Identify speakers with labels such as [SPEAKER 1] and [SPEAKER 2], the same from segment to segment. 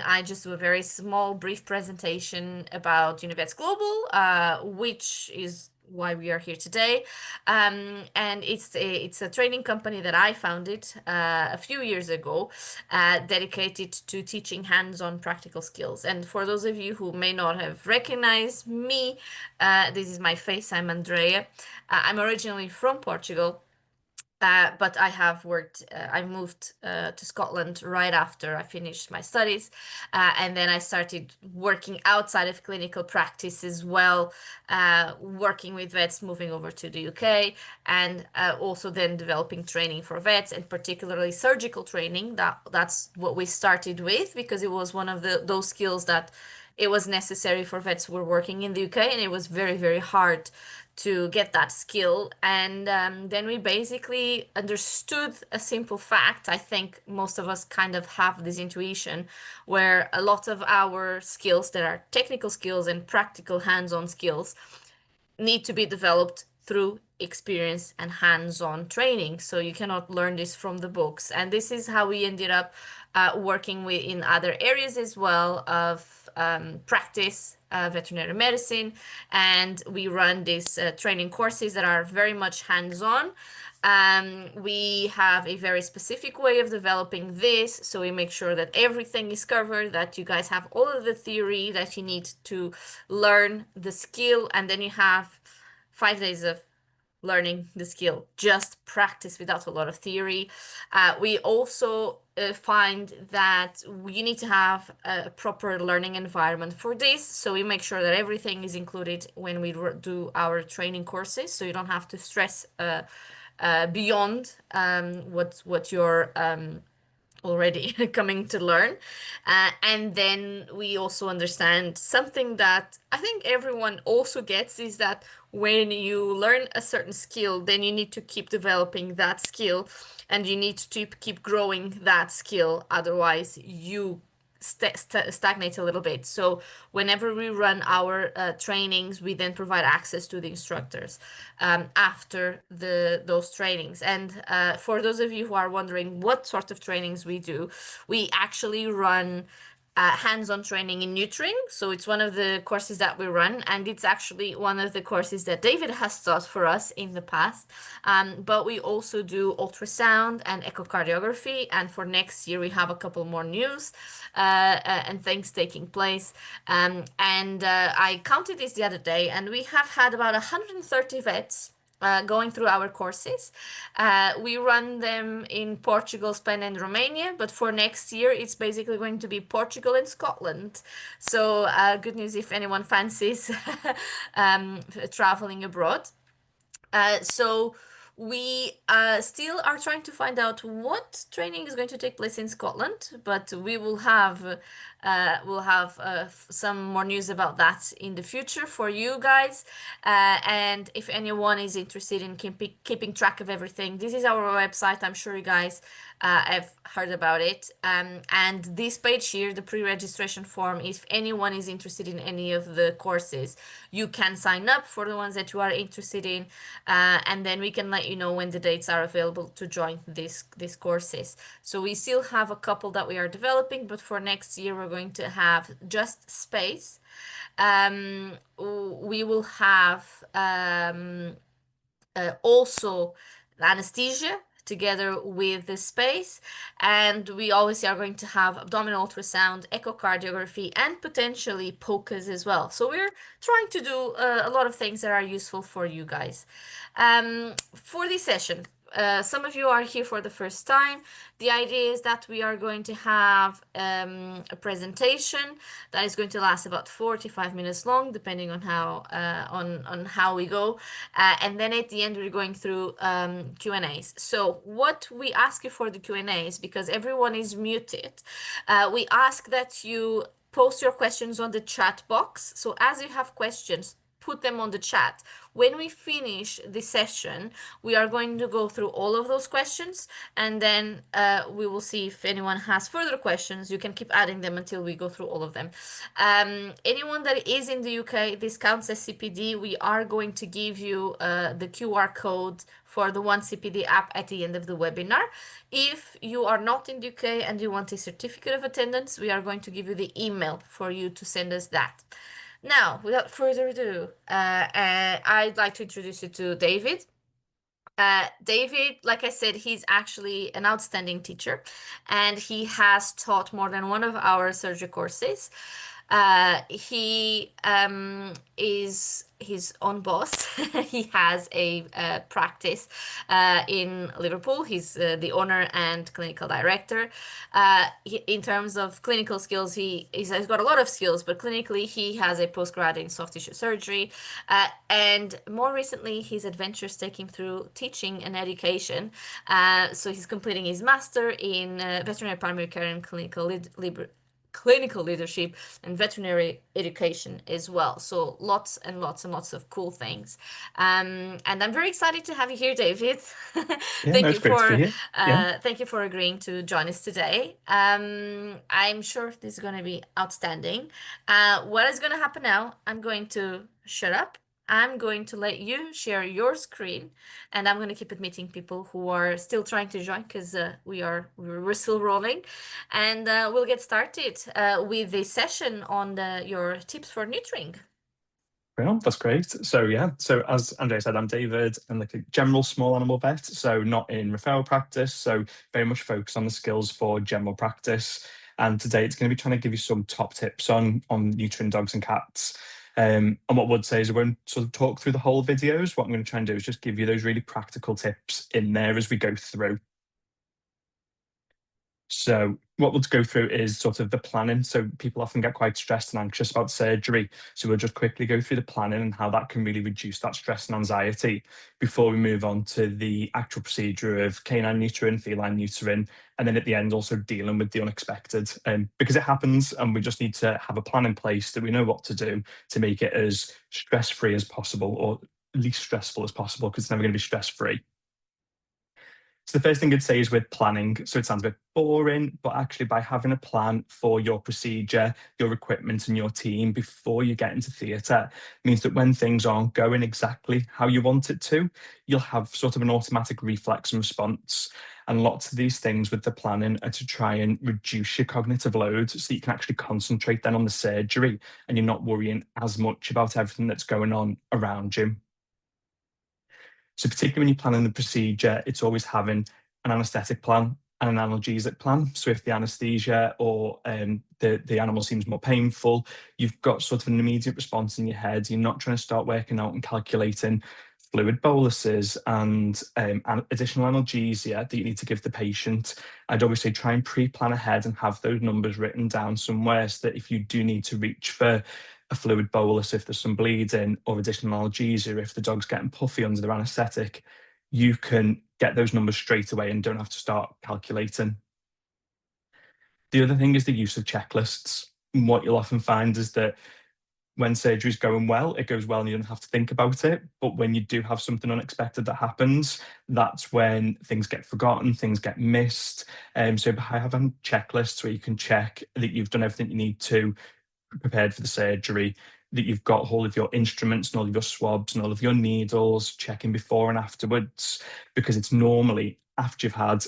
[SPEAKER 1] I just do a very small, brief presentation about UniVets Global, which is why we are here today. And it's a training company that I founded a few years ago, dedicated to teaching hands-on practical skills. And for those of you who may not have recognized me, this is my face. I'm Andrea. I'm originally from Portugal. But I moved to Scotland right after I finished my studies. And then I started working outside of clinical practice as well, working with vets, moving over to the UK, and also then developing training for vets, and particularly surgical training. That's what we started with because it was one of those skills that it was necessary for vets who were working in the UK, and it was very, very hard to get that skill. And then we basically understood a simple fact. I think most of us kind of have this intuition where a lot of our skills that are technical skills and practical hands-on skills need to be developed through experience and hands-on training. So you cannot learn this from the books. And this is how we ended up working with in other areas as well of practice, veterinary medicine, and we run these training courses that are very much hands-on. We have a very specific way of developing this, so we make sure that everything is covered, that you guys have all of the theory that you need to learn the skill, and then you have 5 days of learning the skill, just practice without a lot of theory. We also find that you need to have a proper learning environment for this. So we make sure that everything is included when we do our training courses. So you don't have to stress beyond what you're already coming to learn. And then we also understand something that I think everyone also gets is that when you learn a certain skill, then you need to keep developing that skill and you need to keep growing that skill. Otherwise, you stagnate a little bit. So whenever we run our trainings, we then provide access to the instructors after those trainings. And for those of you who are wondering what sort of trainings we do, we actually run hands-on training in neutering. So it's one of the courses that we run, and it's actually one of the courses that David has taught for us in the past. But we also do ultrasound and echocardiography, and for next year we have a couple more news and things taking place. And I counted this the other day, and we have had about 130 vets going through our courses. We run them in Portugal, Spain, and Romania, but for next year, it's basically going to be Portugal and Scotland. So, good news if anyone fancies traveling abroad. So we still are trying to find out what training is going to take place in Scotland, but we'll have some more news about that in the future for you guys. And if anyone is interested in keeping track of everything, this is our website. I'm sure you guys have heard about it. And this page here, the pre-registration form, if anyone is interested in any of the courses, you can sign up for the ones that you are interested in, and then we can let you know when the dates are available to join these courses. So we still have a couple that we are developing, but for next year we're going to have just space. We will have also anesthesia together with the space, and we obviously are going to have abdominal ultrasound, echocardiography, and potentially POCAs as well. So we're trying to do a lot of things that are useful for you guys. For this session, some of you are here for the first time. The idea is that we are going to have a presentation that is going to last about 45 minutes long, depending on how we go. And then at the end, we're going through Q&As. So what we ask you for the Q&As, because everyone is muted, we ask that you post your questions on the chat box. So as you have questions, put them on the chat. When we finish this session, we are going to go through all of those questions, and then we will see if anyone has further questions. You can keep adding them until we go through all of them. Anyone that is in the UK, this counts as CPD. We are going to give you the QR code for the One CPD app at the end of the webinar. If you are not in the UK and you want a certificate of attendance, we are going to give you the email for you to send us that. Now, without further ado, I'd like to introduce you to David. David, like I said, he's actually an outstanding teacher, and he has taught more than one of our surgery courses. He is his own boss. He has a practice in Liverpool. He's the owner and clinical director. In terms of clinical skills, he's got a lot of skills, but clinically, he has a postgrad in soft tissue surgery. And more recently, his adventures take him through teaching and education. So he's completing his master in veterinary primary care and clinical leadership and veterinary education as well. So lots and lots and lots of cool things. And I'm very excited to have you here, David.
[SPEAKER 2] Yeah, no, it's great to be here. Yeah.
[SPEAKER 1] Thank you for agreeing to join us today. I'm sure this is going to be outstanding. What is going to happen now? I'm going to shut up. I'm going to let you share your screen, and I'm going to keep admitting people who are still trying to join, because we're still rolling, and we'll get started with the session on your tips for neutering.
[SPEAKER 2] Well, that's great. So yeah, so as Andrea said, I'm David. I'm like a general small animal vet, so not in referral practice, so very much focused on the skills for general practice. And today it's going to be trying to give you some top tips on neutering dogs and cats. And what I would say is I won't sort of talk through the whole videos. What I'm going to try and do is just give you those really practical tips in there as we go through. So what we'll go through is sort of the planning. So people often get quite stressed and anxious about surgery. So we'll just quickly go through the planning and how that can really reduce that stress and anxiety before we move on to the actual procedure of canine neutering, feline neutering, and then at the end also dealing with the unexpected. Because it happens, and we just need to have a plan in place that we know what to do to make it as stress-free as possible, or least stressful as possible, because it's never going to be stress-free. So the first thing I'd say is with planning. So it sounds a bit boring, but actually by having a plan for your procedure, your equipment and your team before you get into theatre means that when things aren't going exactly how you want it to, you'll have sort of an automatic reflex and response. And lots of these things with the planning are to try and reduce your cognitive load so that you can actually concentrate then on the surgery and you're not worrying as much about everything that's going on around you. So particularly when you're planning the procedure, it's always having an anaesthetic plan and an analgesic plan. So if the anaesthesia or the animal seems more painful, you've got sort of an immediate response in your head. You're not trying to start working out and calculating fluid boluses and additional analgesia that you need to give the patient. I'd always say try and pre-plan ahead and have those numbers written down somewhere so that if you do need to reach for a fluid bolus, if there's some bleeding, or additional analgesia, if the dog's getting puffy under their anaesthetic, you can get those numbers straight away and don't have to start calculating. The other thing is the use of checklists. And what you'll often find is that when surgery's going well, it goes well and you don't have to think about it. But when you do have something unexpected that happens, that's when things get forgotten, things get missed. So by having checklists where you can check that you've done everything you need to, prepared for the surgery, that you've got all of your instruments and all of your swabs and all of your needles, checking before and afterwards, because it's normally after you've had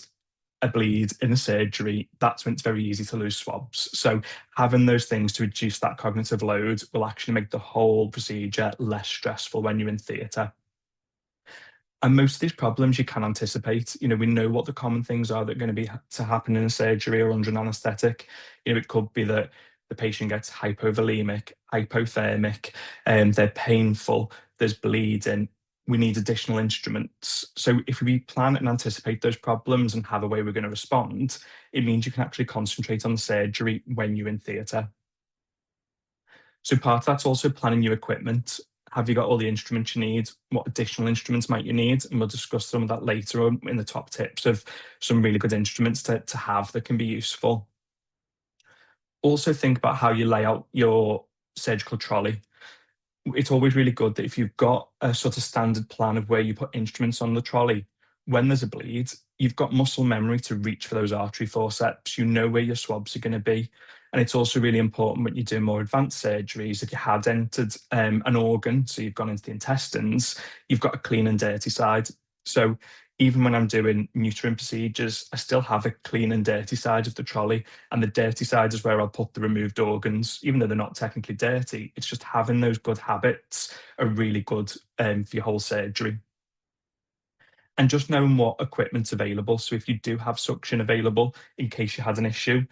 [SPEAKER 2] a bleed in a surgery, that's when it's very easy to lose swabs. So having those things to reduce that cognitive load will actually make the whole procedure less stressful when you're in theatre. And most of these problems you can anticipate. You know, we know what the common things are that are going to be to happen in a surgery or under an anaesthetic. You know, it could be that the patient gets hypovolemic, hypothermic, they're painful, there's bleeding, we need additional instruments. So if we plan and anticipate those problems and have a way we're going to respond, it means you can actually concentrate on the surgery when you're in theatre. So part of that's also planning your equipment. Have you got all the instruments you need? What additional instruments might you need? And we'll discuss some of that later on in the top tips of some really good instruments to have that can be useful. Also think about how you lay out your surgical trolley. it's always really good that if you've got a sort of standard plan of where you put instruments on the trolley, when there's a bleed, you've got muscle memory to reach for those artery forceps. You know where your swabs are going to be. And it's also really important when you do more advanced surgeries, if you had entered an organ, so you've gone into the intestines, you've got a clean and dirty side. So even when I'm doing neutering procedures, I still have a clean and dirty side of the trolley. And the dirty side is where I'll put the removed organs, even though they're not technically dirty. It's just having those good habits are really good for your whole surgery. And just knowing what equipment's available. So if you do have suction available in case you had an issue,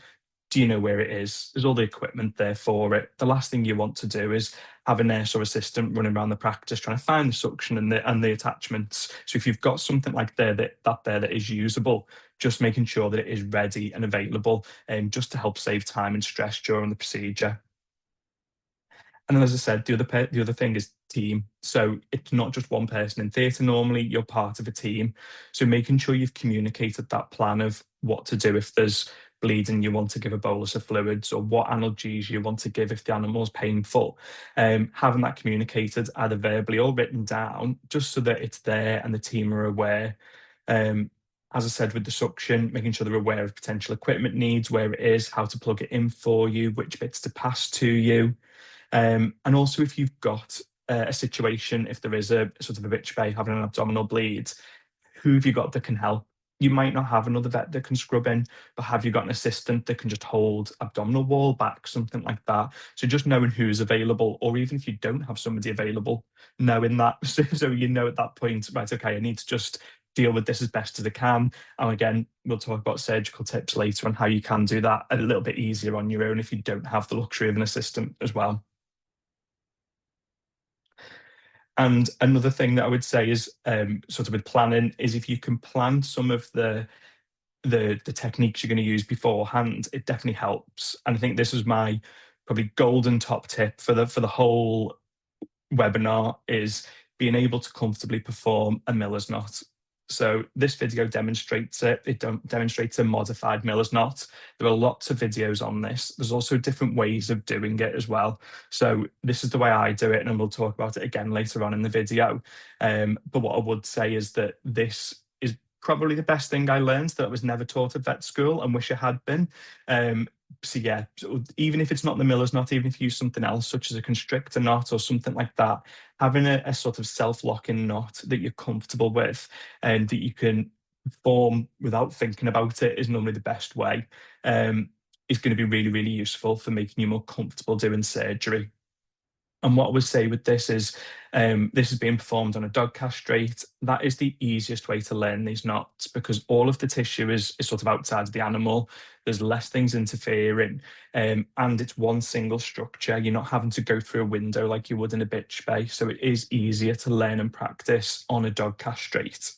[SPEAKER 2] do you know where it is? There's all the equipment there for it. The last thing you want to do is have a nurse or assistant running around the practice trying to find the suction and the attachments. So if you've got something like that is usable, just making sure that it is ready and available, just to help save time and stress during the procedure. And then, as I said, the other thing is team. So it's not just one person in theatre. Normally, you're part of a team. So making sure you've communicated that plan of what to do if there's bleeding, you want to give a bolus of fluids, or what analgesies you want to give if the animal's painful. Having that communicated either verbally or written down, just so that it's there and the team are aware. As I said, with the suction, making sure they're aware of potential equipment needs, where it is, how to plug it in for you, which bits to pass to you. And also, if you've got a situation, if there is a sort of a bitch bay having an abdominal bleed, who have you got that can help? You might not have another vet that can scrub in, but have you got an assistant that can just hold abdominal wall back, something like that? So just knowing who's available, or even if you don't have somebody available, knowing that, so you know at that point, right, okay, I need to just deal with this as best as I can. And again, we'll talk about surgical tips later on how you can do that a little bit easier on your own if you don't have the luxury of an assistant as well. And another thing that I would say is sort of with planning is if you can plan some of the techniques you're going to use beforehand, it definitely helps. And I think this is my probably golden top tip for the whole webinar is being able to comfortably perform a miller's knot. So this video demonstrates it. It demonstrates a modified miller's knot. There are lots of videos on this. There's also different ways of doing it as well. So this is the way I do it, and we'll talk about it again later on in the video. But what I would say is that this is probably the best thing I learned that I was never taught at vet school and wish I had been. So yeah, so even if it's not the miller's knot, even if you use something else, such as a constrictor knot or something like that, having a sort of self-locking knot that you're comfortable with and that you can perform without thinking about it is normally the best way. Is going to be really, really useful for making you more comfortable doing surgery. And what I would say with this is, this is being performed on a dog castrate. That is the easiest way to learn these knots because all of the tissue is sort of outside of the animal. There's less things interfering, and it's one single structure. You're not having to go through a window like you would in a bitch bay. So it is easier to learn and practice on a dog castrate.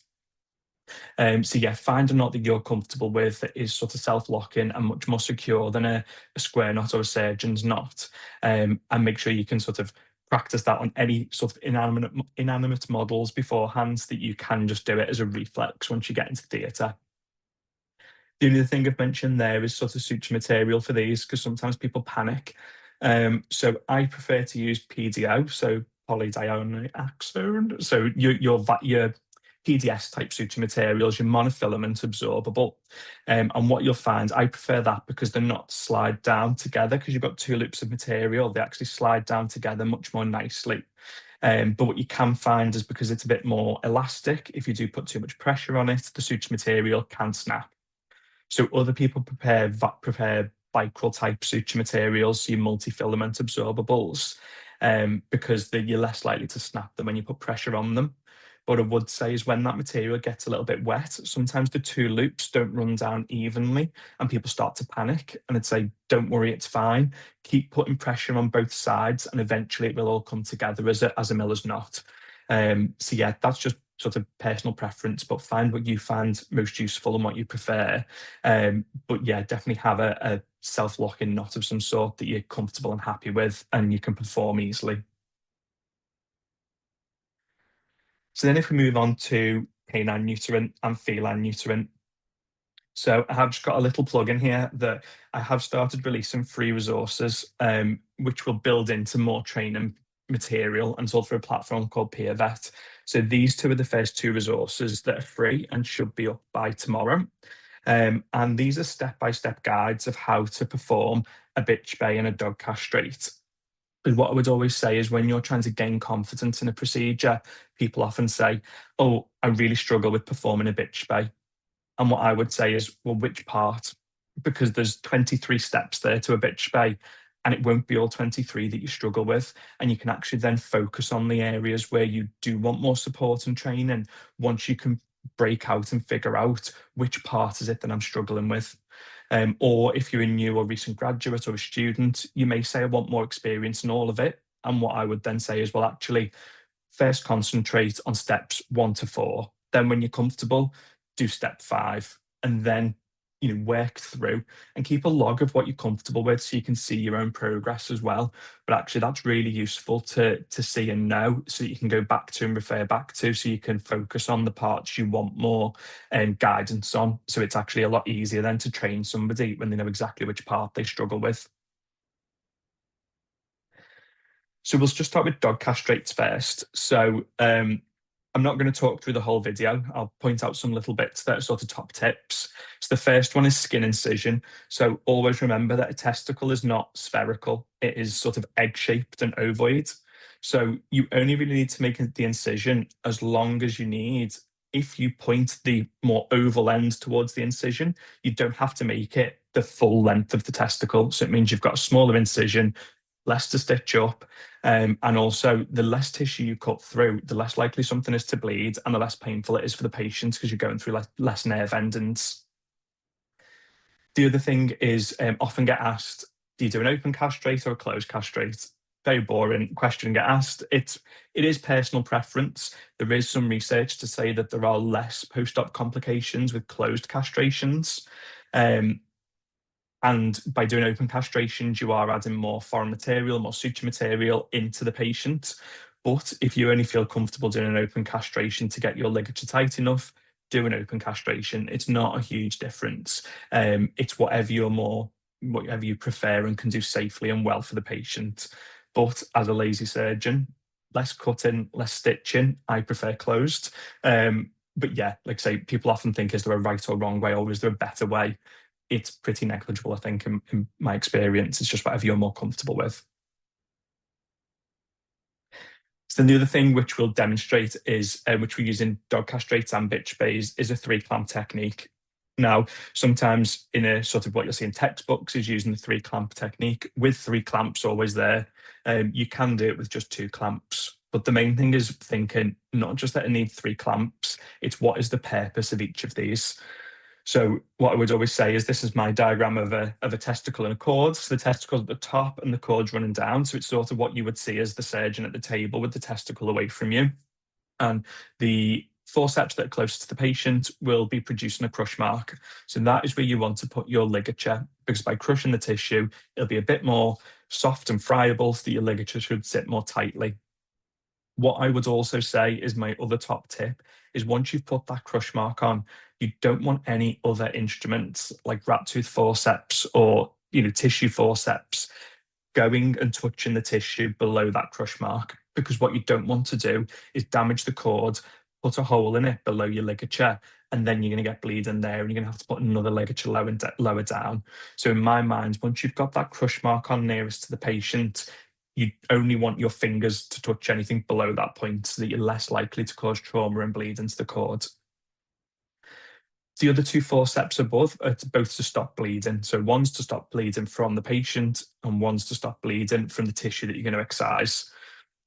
[SPEAKER 2] So yeah, find a knot that you're comfortable with that is sort of self-locking and much more secure than a square knot or a surgeon's knot. And make sure you can sort of practice that on any sort of inanimate models beforehand so that you can just do it as a reflex once you get into theatre. The only thing I've mentioned there is sort of suture material for these because sometimes people panic. So I prefer to use PDO, so polydioxone. So your PDS type suture materials, your monofilament absorbable. And what you'll find, I prefer that because they're not slide down together because you've got two loops of material, they actually slide down together much more nicely. But what you can find is because it's a bit more elastic, if you do put too much pressure on it, the suture material can snap. So other people prepare vicryl type suture materials, so your multi-filament absorbables, because you're less likely to snap them when you put pressure on them. What I would say is when that material gets a little bit wet, sometimes the two loops don't run down evenly and people start to panic. And I'd say, don't worry, it's fine. Keep putting pressure on both sides and eventually it will all come together as a miller's knot. So yeah, that's just sort of personal preference, but find what you find most useful and what you prefer. But yeah, definitely have a self-locking knot of some sort that you're comfortable and happy with and you can perform easily. So then if we move on to canine neutering and feline neutering. So I have just got a little plug in here that I have started releasing free resources, which will build into more training material, and it's all through a platform called PeerVet. So these two are the first two resources that are free and should be up by tomorrow. And these are step-by-step guides of how to perform a bitch bay and a dog castrate. But what I would always say is when you're trying to gain confidence in a procedure, people often say, oh, I really struggle with performing a bitch bay. And what I would say is, well, which part? Because there's 23 steps there to a bitch bay, and it won't be all 23 that you struggle with. And you can actually then focus on the areas where you do want more support and training once you can break out and figure out which part is it that I'm struggling with. Or if you're a new or recent graduate or a student, you may say, I want more experience in all of it. And what I would then say is, well, actually, first concentrate on steps 1 to 4. Then when you're comfortable, do step 5, and then work through and keep a log of what you're comfortable with so you can see your own progress as well. But actually that's really useful to see and know so that you can go back to and refer back to so you can focus on the parts you want more guidance on. So it's actually a lot easier then to train somebody when they know exactly which part they struggle with. So we'll just start with dog castrates first. So I'm not going to talk through the whole video. I'll point out some little bits that are sort of top tips. So the first one is skin incision. So always remember that a testicle is not spherical. It is sort of egg-shaped and ovoid. So you only really need to make the incision as long as you need. If you point the more oval end towards the incision, you don't have to make it the full length of the testicle. So it means you've got a smaller incision, less to stitch up, and also the less tissue you cut through, the less likely something is to bleed and the less painful it is for the patient because you're going through less nerve endings. The other thing is often get asked, do you do an open castrate or a closed castrate? Very boring question to get asked. It is personal preference. There is some research to say that there are less post-op complications with closed castrations. And by doing open castrations, you are adding more foreign material, more suture material into the patient. But if you only feel comfortable doing an open castration to get your ligature tight enough, do an open castration. It's not a huge difference. It's whatever you prefer and can do safely and well for the patient. But as a lazy surgeon, less cutting, less stitching. I prefer closed. But yeah, like I say, people often think, is there a right or wrong way, or is there a better way? It's pretty negligible, I think, in my experience. It's just whatever you're more comfortable with. So the other thing which we'll demonstrate is, which we use in dog castrates and bitch bays, is a 3-clamp technique. Now, sometimes in a sort of what you'll see in textbooks is using the 3-clamp technique with 3 clamps always there. You can do it with just 2 clamps. But the main thing is thinking not just that it needs 3 clamps, it's what is the purpose of each of these. So what I would always say is this is my diagram of a testicle and a cord. So the testicle's at the top and the cord's running down. So it's sort of what you would see as the surgeon at the table with the testicle away from you. And the forceps that are closest to the patient will be producing a crush mark. So that is where you want to put your ligature, because by crushing the tissue, it'll be a bit more soft and friable so that your ligature should sit more tightly. What I would also say is my other top tip is once you've put that crush mark on, you don't want any other instruments like rat tooth forceps or tissue forceps going and touching the tissue below that crush mark, because what you don't want to do is damage the cord, put a hole in it below your ligature, and then you're going to get bleeding there and you're going to have to put another ligature lower down. So in my mind, once you've got that crush mark on nearest to the patient, you only want your fingers to touch anything below that point so that you're less likely to cause trauma and bleed into the cord. The other 2 forceps above are both to stop bleeding. So one's to stop bleeding from the patient and one's to stop bleeding from the tissue that you're going to excise.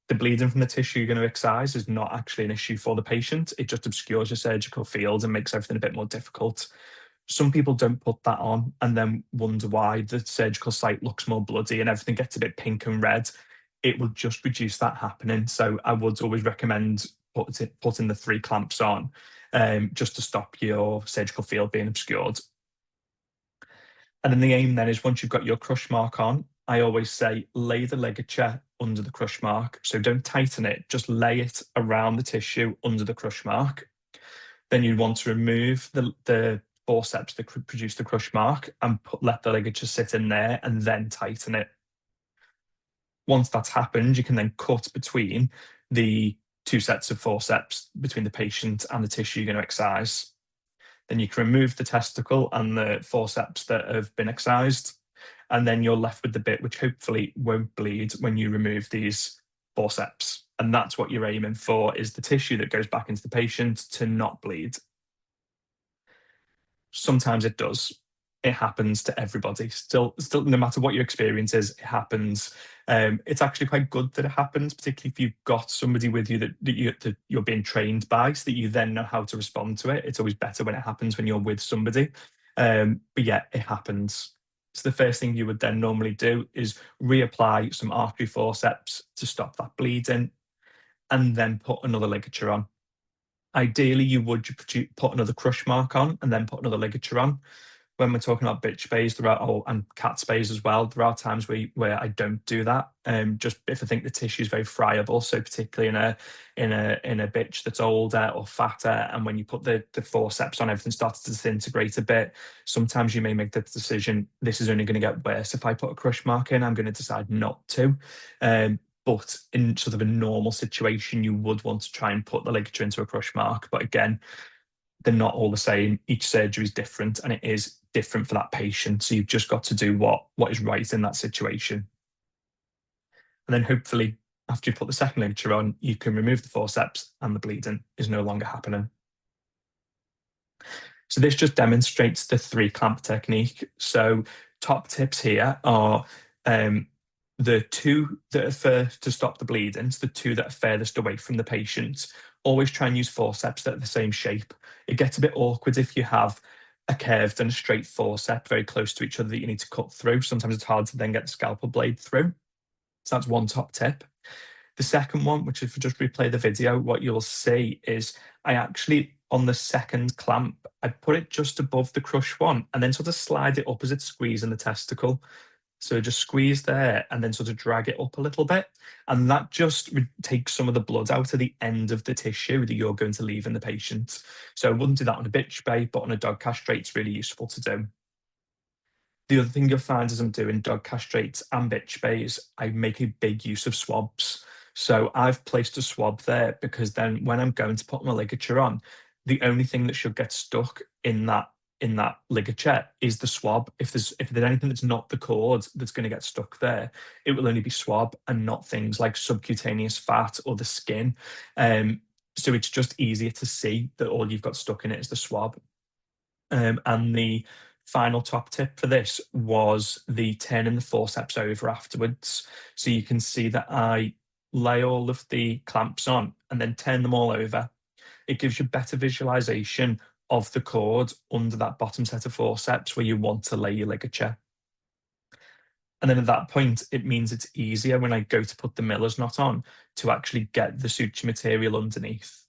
[SPEAKER 2] The bleeding from the tissue you're going to excise is not actually an issue for the patient. It just obscures your surgical field and makes everything a bit more difficult. Some people don't put that on and then wonder why the surgical site looks more bloody and everything gets a bit pink and red. It will just reduce that happening. So I would always recommend putting the 3 clamps on just to stop your surgical field being obscured. And then the aim then is once you've got your crush mark on, I always say lay the ligature under the crush mark. So don't tighten it, just lay it around the tissue under the crush mark. Then you'd want to remove the forceps that produce the crush mark and let the ligature sit in there and then tighten it. Once that's happened, you can then cut between the two sets of forceps between the patient and the tissue you're going to excise. Then you can remove the testicle and the forceps that have been excised, and then you're left with the bit which hopefully won't bleed when you remove these forceps. And that's what you're aiming for, is the tissue that goes back into the patient to not bleed. Sometimes it does. It happens to everybody. Still, no matter what your experience is, it happens. It's actually quite good that it happens, particularly if you've got somebody with you that you're being trained by, so that you then know how to respond to it. It's always better when it happens when you're with somebody. But yeah, it happens. So the first thing you would then normally do is reapply some artery forceps to stop that bleeding, and then put another ligature on. Ideally, you would put another crush mark on and then put another ligature on. When we're talking about bitch spays, and cat spays as well, there are times where I don't do that. Just if I think the tissue is very friable, so particularly in a bitch that's older or fatter, and when you put the forceps on, everything starts to disintegrate a bit. Sometimes you may make the decision, this is only going to get worse if I put a crush mark in. I'm going to decide not to. But in sort of a normal situation, you would want to try and put the ligature into a crush mark. But again, they're not all the same. Each surgery is different, and it is different for that patient. So you've just got to do what is right in that situation. And then hopefully, after you put the second ligature on, you can remove the forceps and the bleeding is no longer happening. So this just demonstrates the 3-clamp technique. So top tips here are the two that are to stop the bleeding, so the two that are furthest away from the patient. Always try and use forceps that are the same shape. It gets a bit awkward if you have a curved and a straight forceps very close to each other that you need to cut through. Sometimes it's hard to then get the scalpel blade through. So that's one top tip. The second one, which if you just replay the video, what you'll see is I actually, on the second clamp, I put it just above the crush one and then sort of slide it up as it's squeezing the testicle. So just squeeze there and then sort of drag it up a little bit. And that just takes some of the blood out of the end of the tissue that you're going to leave in the patient. So I wouldn't do that on a bitch spay, but on a dog castrate, it's really useful to do. The other thing you'll find as I'm doing dog castrates and bitch spays, I make a big use of swabs. So I've placed a swab there because then when I'm going to put my ligature on, the only thing that should get stuck in that ligature is the swab. If there's anything that's not the cord that's going to get stuck there, it will only be swab and not things like subcutaneous fat or the skin. So it's just easier to see that all you've got stuck in it is the swab. And the final top tip for this was the turning the forceps over afterwards. So you can see that I lay all of the clamps on and then turn them all over. It gives you better visualization of the cord under that bottom set of forceps where you want to lay your ligature. And then at that point, it means it's easier when I go to put the miller's knot on to actually get the suture material underneath.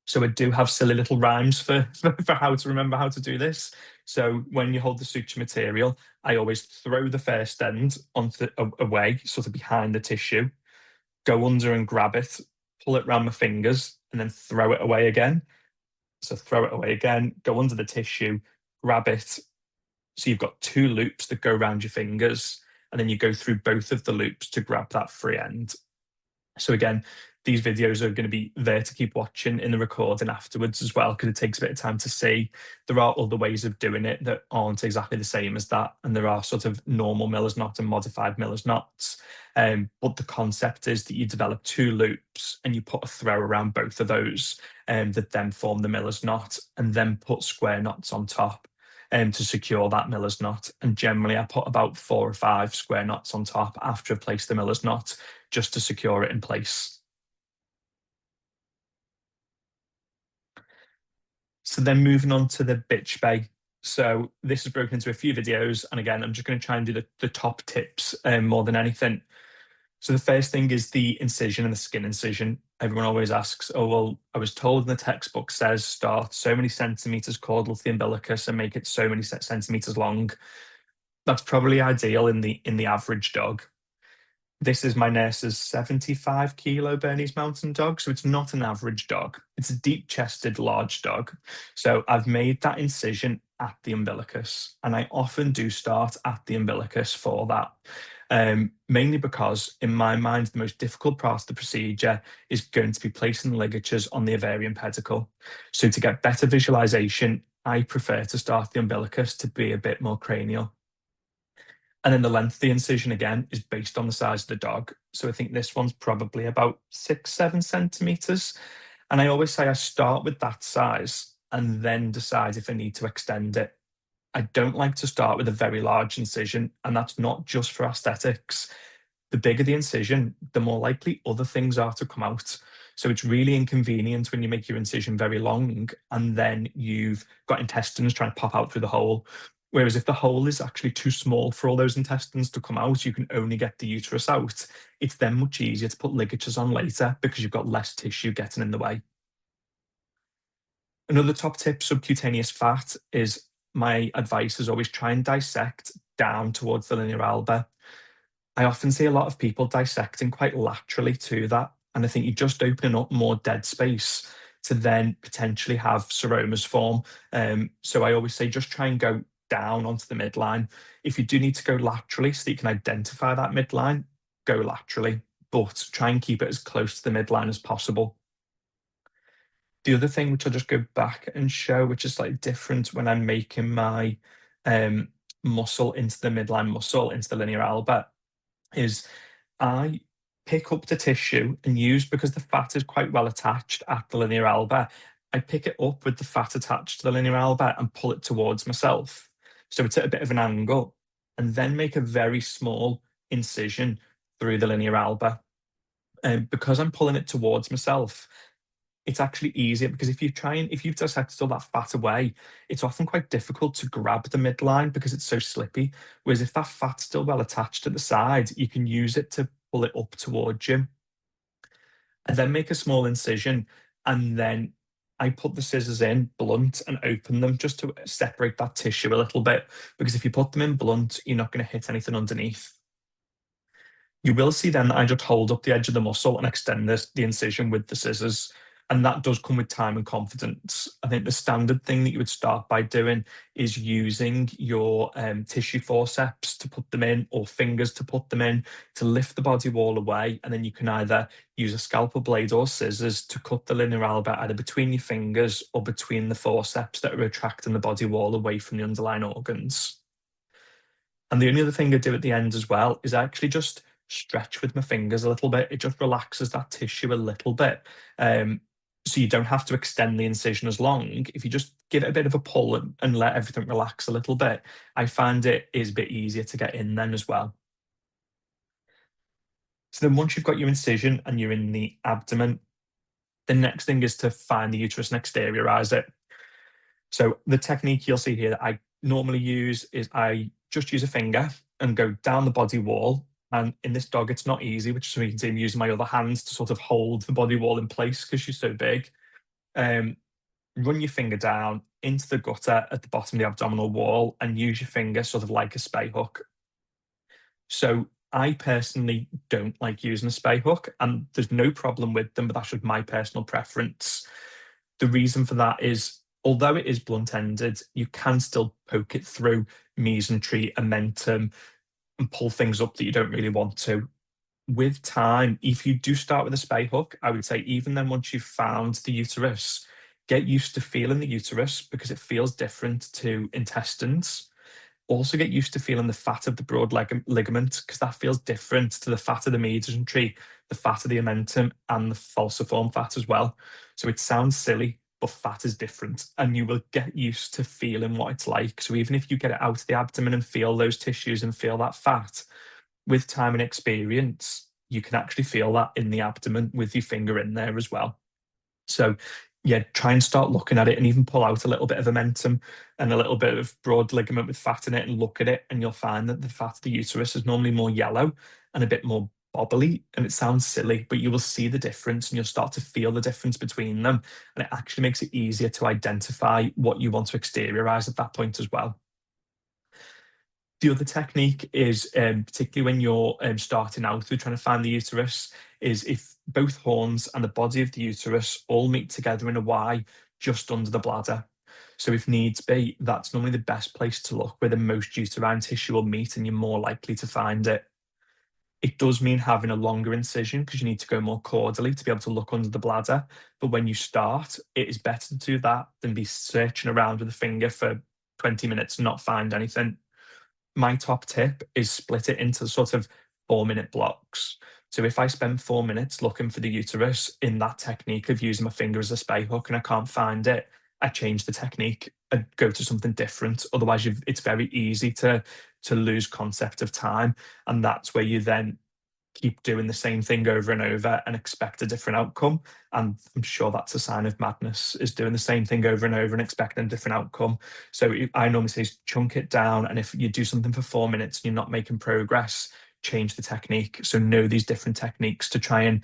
[SPEAKER 2] So I do have silly little rhymes for how to remember how to do this. So when you hold the suture material, I always throw the first end away, sort of behind the tissue, go under and grab it, pull it around my fingers, and then throw it away again. So throw it away again, go under the tissue, grab it. So you've got 2 loops that go around your fingers, and then you go through both of the loops to grab that free end. So again, these videos are going to be there to keep watching in the recording afterwards as well, because it takes a bit of time to see. There are other ways of doing it that aren't exactly the same as that, and there are sort of normal miller's knot and modified miller's knots. But the concept is that you develop 2 loops and you put a throw around both of those that then form the miller's knot, and then put square knots on top to secure that miller's knot. And generally I put about 4 or 5 square knots on top after I've placed the miller's knot, just to secure it in place. So then moving on to the bitch bay. So this is broken into a few videos, and again, I'm just going to try and do the top tips more than anything. So the first thing is the incision and the skin incision. Everyone always asks, oh, well, I was told in the textbook says start so many centimeters caudal to the umbilicus and make it so many centimeters long. That's probably ideal in the average dog. This is my nurse's 75 kilo Bernese Mountain Dog, so it's not an average dog. It's a deep chested, large dog. So I've made that incision at the umbilicus, and I often do start at the umbilicus for that. Mainly because, in my mind, the most difficult part of the procedure is going to be placing the ligatures on the ovarian pedicle. So to get better visualization, I prefer to start the umbilicus to be a bit more cranial. And then the length of the incision, again, is based on the size of the dog. So I think this one's probably about 6-7 centimeters. And I always say I start with that size and then decide if I need to extend it. I don't like to start with a very large incision, and that's not just for aesthetics. The bigger the incision, the more likely other things are to come out. So it's really inconvenient when you make your incision very long and then you've got intestines trying to pop out through the hole. Whereas if the hole is actually too small for all those intestines to come out, you can only get the uterus out. It's then much easier to put ligatures on later because you've got less tissue getting in the way. Another top tip, subcutaneous fat, is my advice is always try and dissect down towards the linea alba. I often see a lot of people dissecting quite laterally to that. And I think you're just opening up more dead space to then potentially have seromas form. So I always say just try and go down onto the midline. If you do need to go laterally so that you can identify that midline, go laterally, but try and keep it as close to the midline as possible. The other thing, which I'll just go back and show, which is slightly different when I'm making my muscle into the midline muscle, into the linea alba, is I pick up the tissue and use, because the fat is quite well attached at the linea alba, I pick it up with the fat attached to the linea alba and pull it towards myself. So it's at a bit of an angle, and then make a very small incision through the linea alba. And because I'm pulling it towards myself, it's actually easier, because if you've dissected all that fat away, it's often quite difficult to grab the midline because it's so slippy. Whereas if that fat's still well attached to the side, you can use it to pull it up towards you. And then make a small incision, and then I put the scissors in blunt and open them just to separate that tissue a little bit, because if you put them in blunt, you're not going to hit anything underneath. You will see then that I just hold up the edge of the muscle and extend the incision with the scissors. And that does come with time and confidence. I think the standard thing that you would start by doing is using your tissue forceps to put them in, or fingers to put them in, to lift the body wall away. And then you can either use a scalpel blade or scissors to cut the linea alba either between your fingers or between the forceps that are retracting the body wall away from the underlying organs. And the only other thing I do at the end as well is I actually just stretch with my fingers a little bit. It just relaxes that tissue a little bit. So you don't have to extend the incision as long. If you just give it a bit of a pull and let everything relax a little bit, I find it is a bit easier to get in then as well. So then once you've got your incision and you're in the abdomen, the next thing is to find the uterus and exteriorize it. So the technique you'll see here that I normally use is I just use a finger and go down the body wall. And in this dog, it's not easy, which is why you can see I'm using my other hands to sort of hold the body wall in place because she's so big. Run your finger down into the gutter at the bottom of the abdominal wall and use your finger sort of like a spay hook. So I personally don't like using a spay hook, and there's no problem with them, but that's just my personal preference. The reason for that is, although it is blunt-ended, you can still poke it through mesentery, omentum, and pull things up that you don't really want to. With time, if you do start with a spay hook, I would say even then, once you've found the uterus, get used to feeling the uterus because it feels different to intestines. Also get used to feeling the fat of the broad ligament because that feels different to the fat of the mesentery, the fat of the omentum, and the falciform fat as well. So it sounds silly, but fat is different, and you will get used to feeling what it's like. So even if you get it out of the abdomen and feel those tissues and feel that fat, with time and experience, you can actually feel that in the abdomen with your finger in there as well. So yeah, try and start looking at it and even pull out a little bit of omentum and a little bit of broad ligament with fat in it and look at it, and you'll find that the fat of the uterus is normally more yellow and a bit more bobbly. And it sounds silly, but you will see the difference and you'll start to feel the difference between them. And it actually makes it easier to identify what you want to exteriorize at that point as well. The other technique is, particularly when you're starting out with trying to find the uterus, is if both horns and the body of the uterus all meet together in a Y just under the bladder. So if needs be, that's normally the best place to look, where the most uterine tissue will meet and you're more likely to find it. It does mean having a longer incision because you need to go more caudally to be able to look under the bladder. But when you start, it is better to do that than be searching around with a finger for 20 minutes and not find anything. My top tip is split it into sort of 4-minute blocks. So if I spend 4 minutes looking for the uterus in that technique of using my finger as a spay hook and I can't find it, I change the technique and go to something different. Otherwise, it's very easy to lose concept of time. And that's where you then keep doing the same thing over and over and expect a different outcome. And I'm sure that's a sign of madness, is doing the same thing over and over and expecting a different outcome. So I normally say chunk it down. And if you do something for 4 minutes and you're not making progress, change the technique. So know these different techniques to try and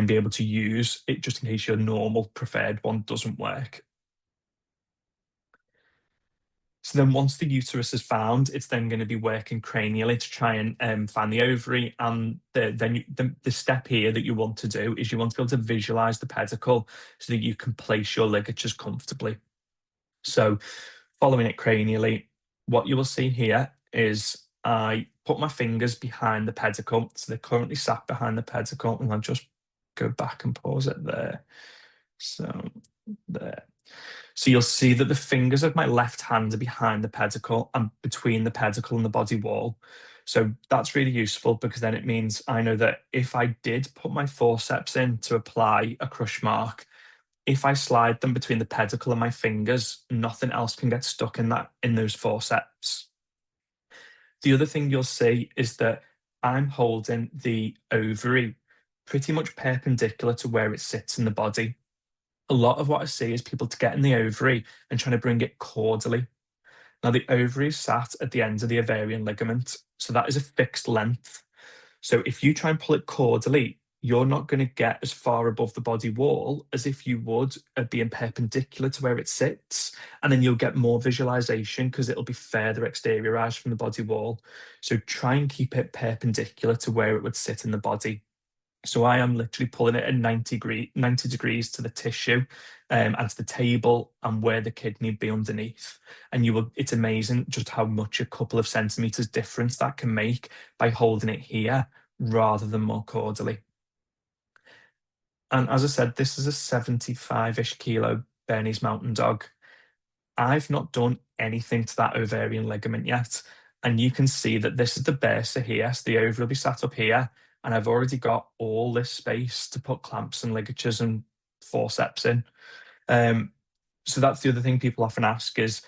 [SPEAKER 2] be able to use it, just in case your normal preferred one doesn't work. So then once the uterus is found, it's then going to be working cranially to try and find the ovary. And the step here that you want to do is you want to be able to visualize the pedicle so that you can place your ligatures comfortably. So following it cranially, what you will see here is I put my fingers behind the pedicle. So they're currently sat behind the pedicle, and I'll just go back and pause it there. So there. So you'll see that the fingers of my left hand are behind the pedicle and between the pedicle and the body wall. So that's really useful because then it means I know that if I did put my forceps in to apply a crush mark, if I slide them between the pedicle and my fingers, nothing else can get stuck in those forceps. The other thing you'll see is that I'm holding the ovary pretty much perpendicular to where it sits in the body. A lot of what I see is people getting the ovary and trying to bring it caudally. Now, the ovary is sat at the end of the ovarian ligament, so that is a fixed length. So if you try and pull it caudally, you're not going to get as far above the body wall as if you would at being perpendicular to where it sits. And then you'll get more visualization because it'll be further exteriorized from the body wall. So try and keep it perpendicular to where it would sit in the body. So I am literally pulling it at 90 degrees to the tissue and to the table and where the kidney would be underneath. And it's amazing just how much a couple of centimeters difference that can make by holding it here rather than more caudally. And as I said, this is a 75-ish kilo Bernese Mountain Dog. I've not done anything to that ovarian ligament yet. And you can see that this is the bursa here. So the ovary will be sat up here. And I've already got all this space to put clamps and ligatures and forceps in. So that's the other thing people often ask is,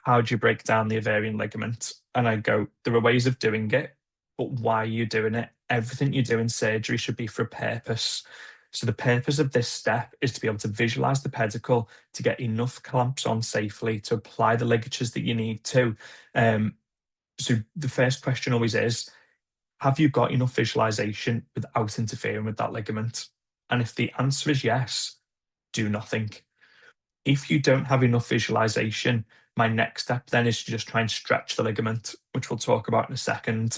[SPEAKER 2] how do you break down the ovarian ligament? And I go, there are ways of doing it, but why are you doing it? Everything you do in surgery should be for a purpose. So the purpose of this step is to be able to visualize the pedicle, to get enough clamps on safely, to apply the ligatures that you need to. So the first question always is, have you got enough visualization without interfering with that ligament? And if the answer is yes, do nothing. If you don't have enough visualization, my next step then is to just try and stretch the ligament, which we'll talk about in a second.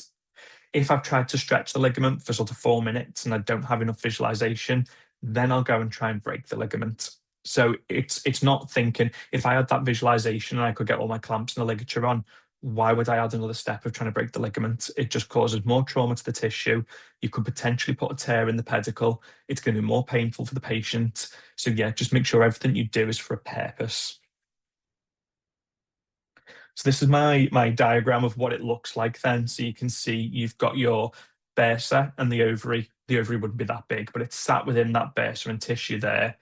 [SPEAKER 2] If I've tried to stretch the ligament for sort of 4 minutes and I don't have enough visualization, then I'll go and try and break the ligament. So it's not thinking, if I had that visualization and I could get all my clamps and the ligature on, why would I add another step of trying to break the ligament? It just causes more trauma to the tissue. You could potentially put a tear in the pedicle. It's going to be more painful for the patient. So yeah, just make sure everything you do is for a purpose. So this is my diagram of what it looks like then. So you can see you've got your bursa and the ovary. The ovary wouldn't be that big, but it's sat within that bursa and tissue there.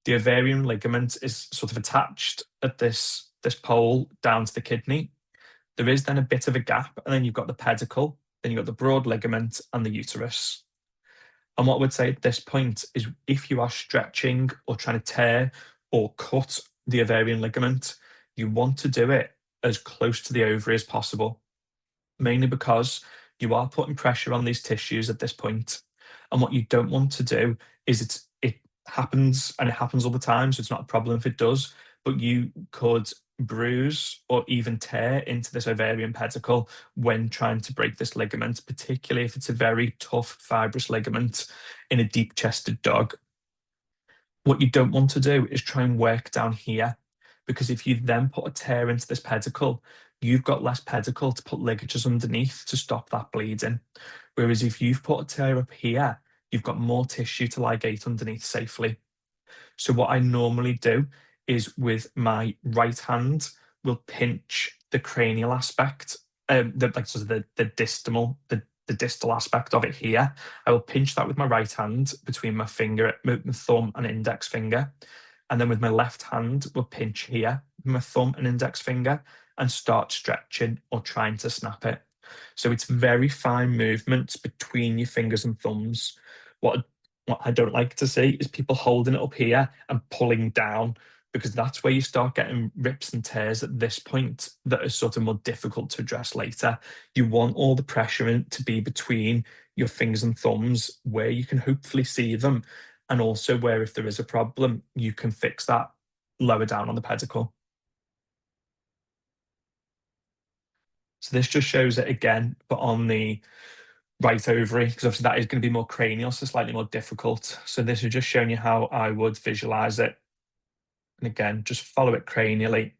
[SPEAKER 2] The ovarian ligament is sort of attached at this pole down to the kidney. There is then a bit of a gap, and then you've got the pedicle, then you've got the broad ligament and the uterus. And what I would say at this point is, if you are stretching or trying to tear or cut the ovarian ligament, you want to do it as close to the ovary as possible, mainly because you are putting pressure on these tissues at this point. And what you don't want to do is it happens, and it happens all the time, so it's not a problem if it does, but you could bruise or even tear into this ovarian pedicle when trying to break this ligament, particularly if it's a very tough fibrous ligament in a deep-chested dog. What you don't want to do is try and work down here, because if you then put a tear into this pedicle, you've got less pedicle to put ligatures underneath to stop that bleeding. Whereas if you've put a tear up here, you've got more tissue to ligate underneath safely. So what I normally do is with my right hand, will pinch the cranial aspect, like sort of the distal aspect of it here. I will pinch that with my right hand between my finger, my thumb and index finger. And then with my left hand, we'll pinch here with my thumb and index finger and start stretching or trying to snap it. So it's very fine movements between your fingers and thumbs. What I don't like to see is people holding it up here and pulling down, because that's where you start getting rips and tears at this point that are sort of more difficult to address later. You want all the pressure to be between your fingers and thumbs where you can hopefully see them, and also where if there is a problem, you can fix that lower down on the pedicle. So this just shows it again, but on the right ovary, because obviously that is going to be more cranial, so slightly more difficult. So this is just showing you how I would visualize it. And again, just follow it cranially.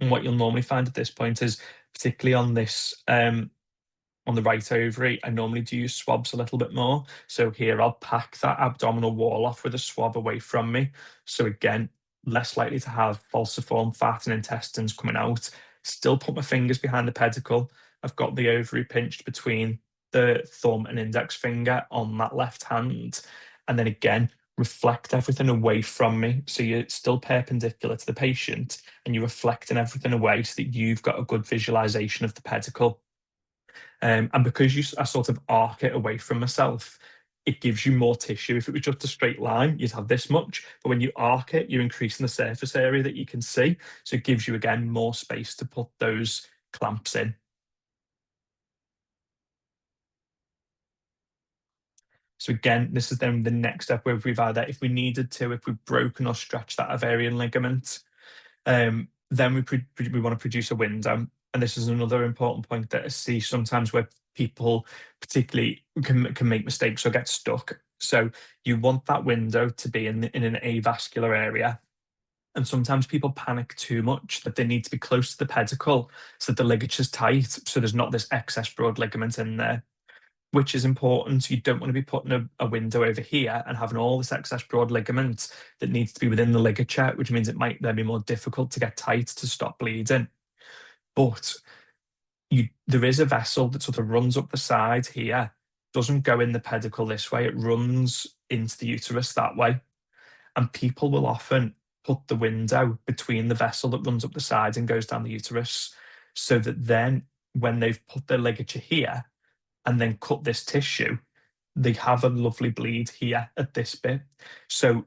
[SPEAKER 2] And what you'll normally find at this point is, particularly on this, on the right ovary, I normally do use swabs a little bit more. So here I'll pack that abdominal wall off with a swab away from me. So again, less likely to have falciform fat and intestines coming out. Still put my fingers behind the pedicle. I've got the ovary pinched between the thumb and index finger on that left hand. And then again, reflect everything away from me. So you're still perpendicular to the patient and you're reflecting everything away so that you've got a good visualization of the pedicle. And because I sort of arc it away from myself, it gives you more tissue. If it was just a straight line, you'd have this much. But when you arc it, you're increasing the surface area that you can see. So it gives you, again, more space to put those clamps in. So again, this is then the next step where we've either, if we needed to, if we've broken or stretched that ovarian ligament, then we want to produce a window. And this is another important point that I see sometimes where people particularly can make mistakes or get stuck. So you want that window to be in an avascular area. And sometimes people panic too much that they need to be close to the pedicle so that the ligature's tight, so there's not this excess broad ligament in there, which is important. You don't want to be putting a window over here and having all this excess broad ligament that needs to be within the ligature, which means it might then be more difficult to get tight to stop bleeding. But there is a vessel that sort of runs up the side here, doesn't go in the pedicle this way, it runs into the uterus that way. And people will often put the window between the vessel that runs up the side and goes down the uterus, so that then when they've put their ligature here, and then cut this tissue, they have a lovely bleed here at this bit. So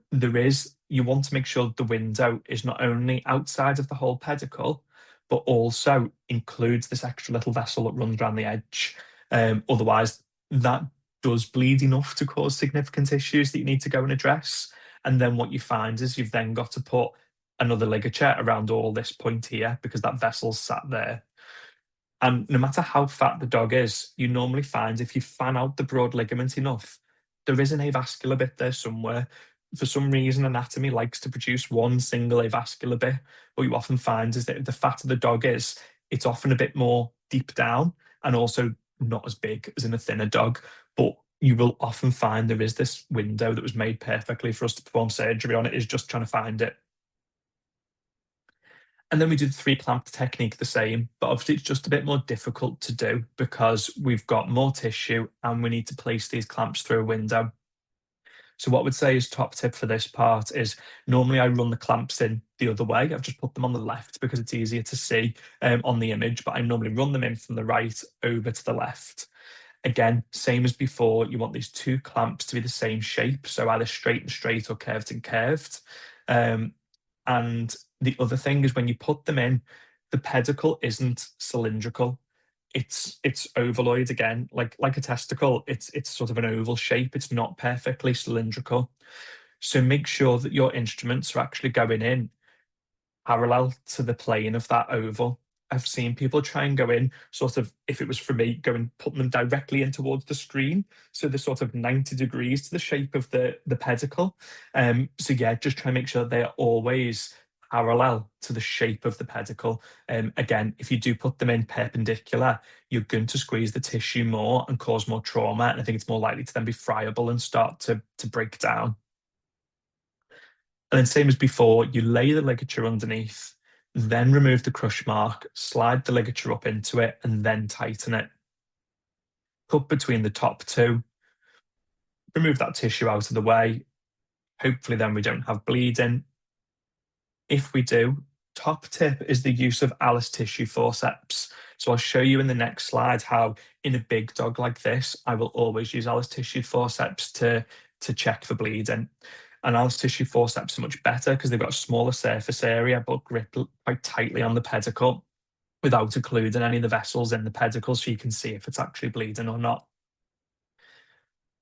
[SPEAKER 2] you want to make sure the window is not only outside of the whole pedicle, but also includes this extra little vessel that runs around the edge. Otherwise, that does bleed enough to cause significant issues that you need to go and address. And then what you find is you've then got to put another ligature around all this point here because that vessel's sat there. And no matter how fat the dog is, you normally find if you fan out the broad ligament enough, there is an avascular bit there somewhere. For some reason, anatomy likes to produce one single avascular bit. What you often find is that the fatter the dog is, it's often a bit more deep down and also not as big as in a thinner dog. But you will often find there is this window that was made perfectly for us to perform surgery on. It is just trying to find it. And then we do the 3-clamp technique the same, but obviously it's just a bit more difficult to do because we've got more tissue and we need to place these clamps through a window. So what I would say is top tip for this part is normally I run the clamps in the other way. I've just put them on the left because it's easier to see on the image, but I normally run them in from the right over to the left. Again, same as before, you want these 2 clamps to be the same shape, so either straight and straight or curved and curved. And the other thing is when you put them in, the pedicle isn't cylindrical. It's ovaloid again, like a testicle. It's sort of an oval shape. It's not perfectly cylindrical. So make sure that your instruments are actually going in parallel to the plane of that oval. I've seen people try and go in sort of, if it was for me, go and put them directly in towards the screen. So they're sort of 90 degrees to the shape of the pedicle. So yeah, just try and make sure they're always parallel to the shape of the pedicle. Again, if you do put them in perpendicular, you're going to squeeze the tissue more and cause more trauma. And I think it's more likely to then be friable and start to break down. And then same as before, you lay the ligature underneath, then remove the crush mark, slide the ligature up into it, and then tighten it. Cut between the top two, remove that tissue out of the way. Hopefully then we don't have bleeding. If we do, top tip is the use of Alice tissue forceps. So I'll show you in the next slide how in a big dog like this, I will always use Alice tissue forceps to check for bleeding. And Alice tissue forceps are much better because they've got a smaller surface area but grip quite tightly on the pedicle without occluding any of the vessels in the pedicle, so you can see if it's actually bleeding or not.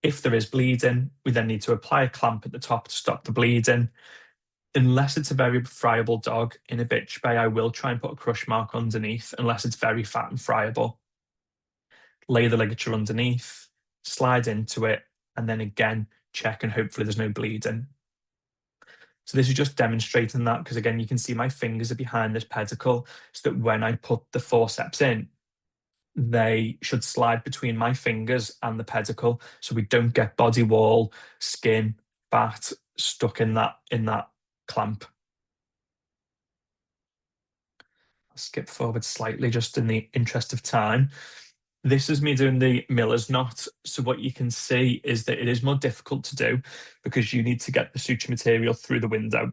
[SPEAKER 2] If there is bleeding, we then need to apply a clamp at the top to stop the bleeding. Unless it's a very friable dog in a bitch bay, I will try and put a crush mark underneath unless it's very fat and friable. Lay the ligature underneath, slide into it, and then again, check and hopefully there's no bleeding. So this is just demonstrating that because again, you can see my fingers are behind this pedicle so that when I put the forceps in, they should slide between my fingers and the pedicle so we don't get body wall, skin, fat stuck in that clamp. I'll skip forward slightly just in the interest of time. This is me doing the miller's knot. So what you can see is that it is more difficult to do because you need to get the suture material through the window.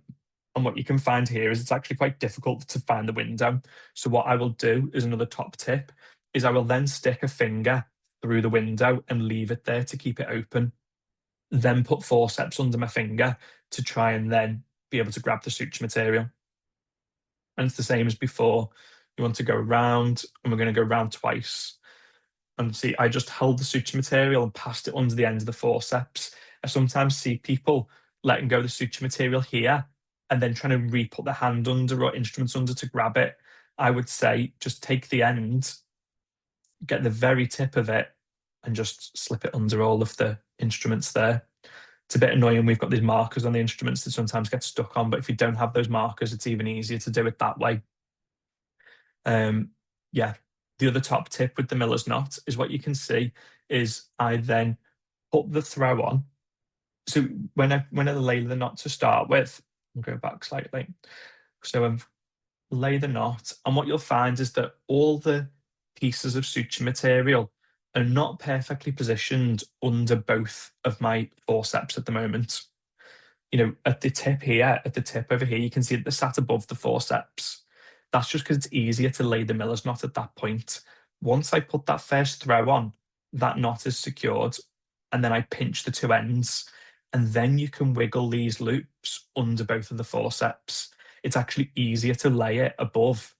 [SPEAKER 2] And what you can find here is it's actually quite difficult to find the window. So what I will do is another top tip is I will then stick a finger through the window and leave it there to keep it open. Then put forceps under my finger to try and then be able to grab the suture material. And it's the same as before. You want to go around, and we're going to go around twice. And see, I just held the suture material and passed it under the end of the forceps. I sometimes see people letting go of the suture material here and then trying to re-put the hand under or instruments under to grab it. I would say just take the end, get the very tip of it, and just slip it under all of the instruments there. It's a bit annoying. We've got these markers on the instruments that sometimes get stuck on, but if you don't have those markers, it's even easier to do it that way. Yeah, the other top tip with the miller's knot is what you can see is I then put the throw on. So when I lay the knot to start with, I'll go back slightly. So I've lay the knot, and what you'll find is that all the pieces of suture material are not perfectly positioned under both of my forceps at the moment. You know, at the tip here, at the tip over here, you can see that they're sat above the forceps. That's just because it's easier to lay the miller's knot at that point. Once I put that first throw on, that knot is secured, and then I pinch the two ends, and then you can wiggle these loops under both of the forceps. It's actually easier to lay it above,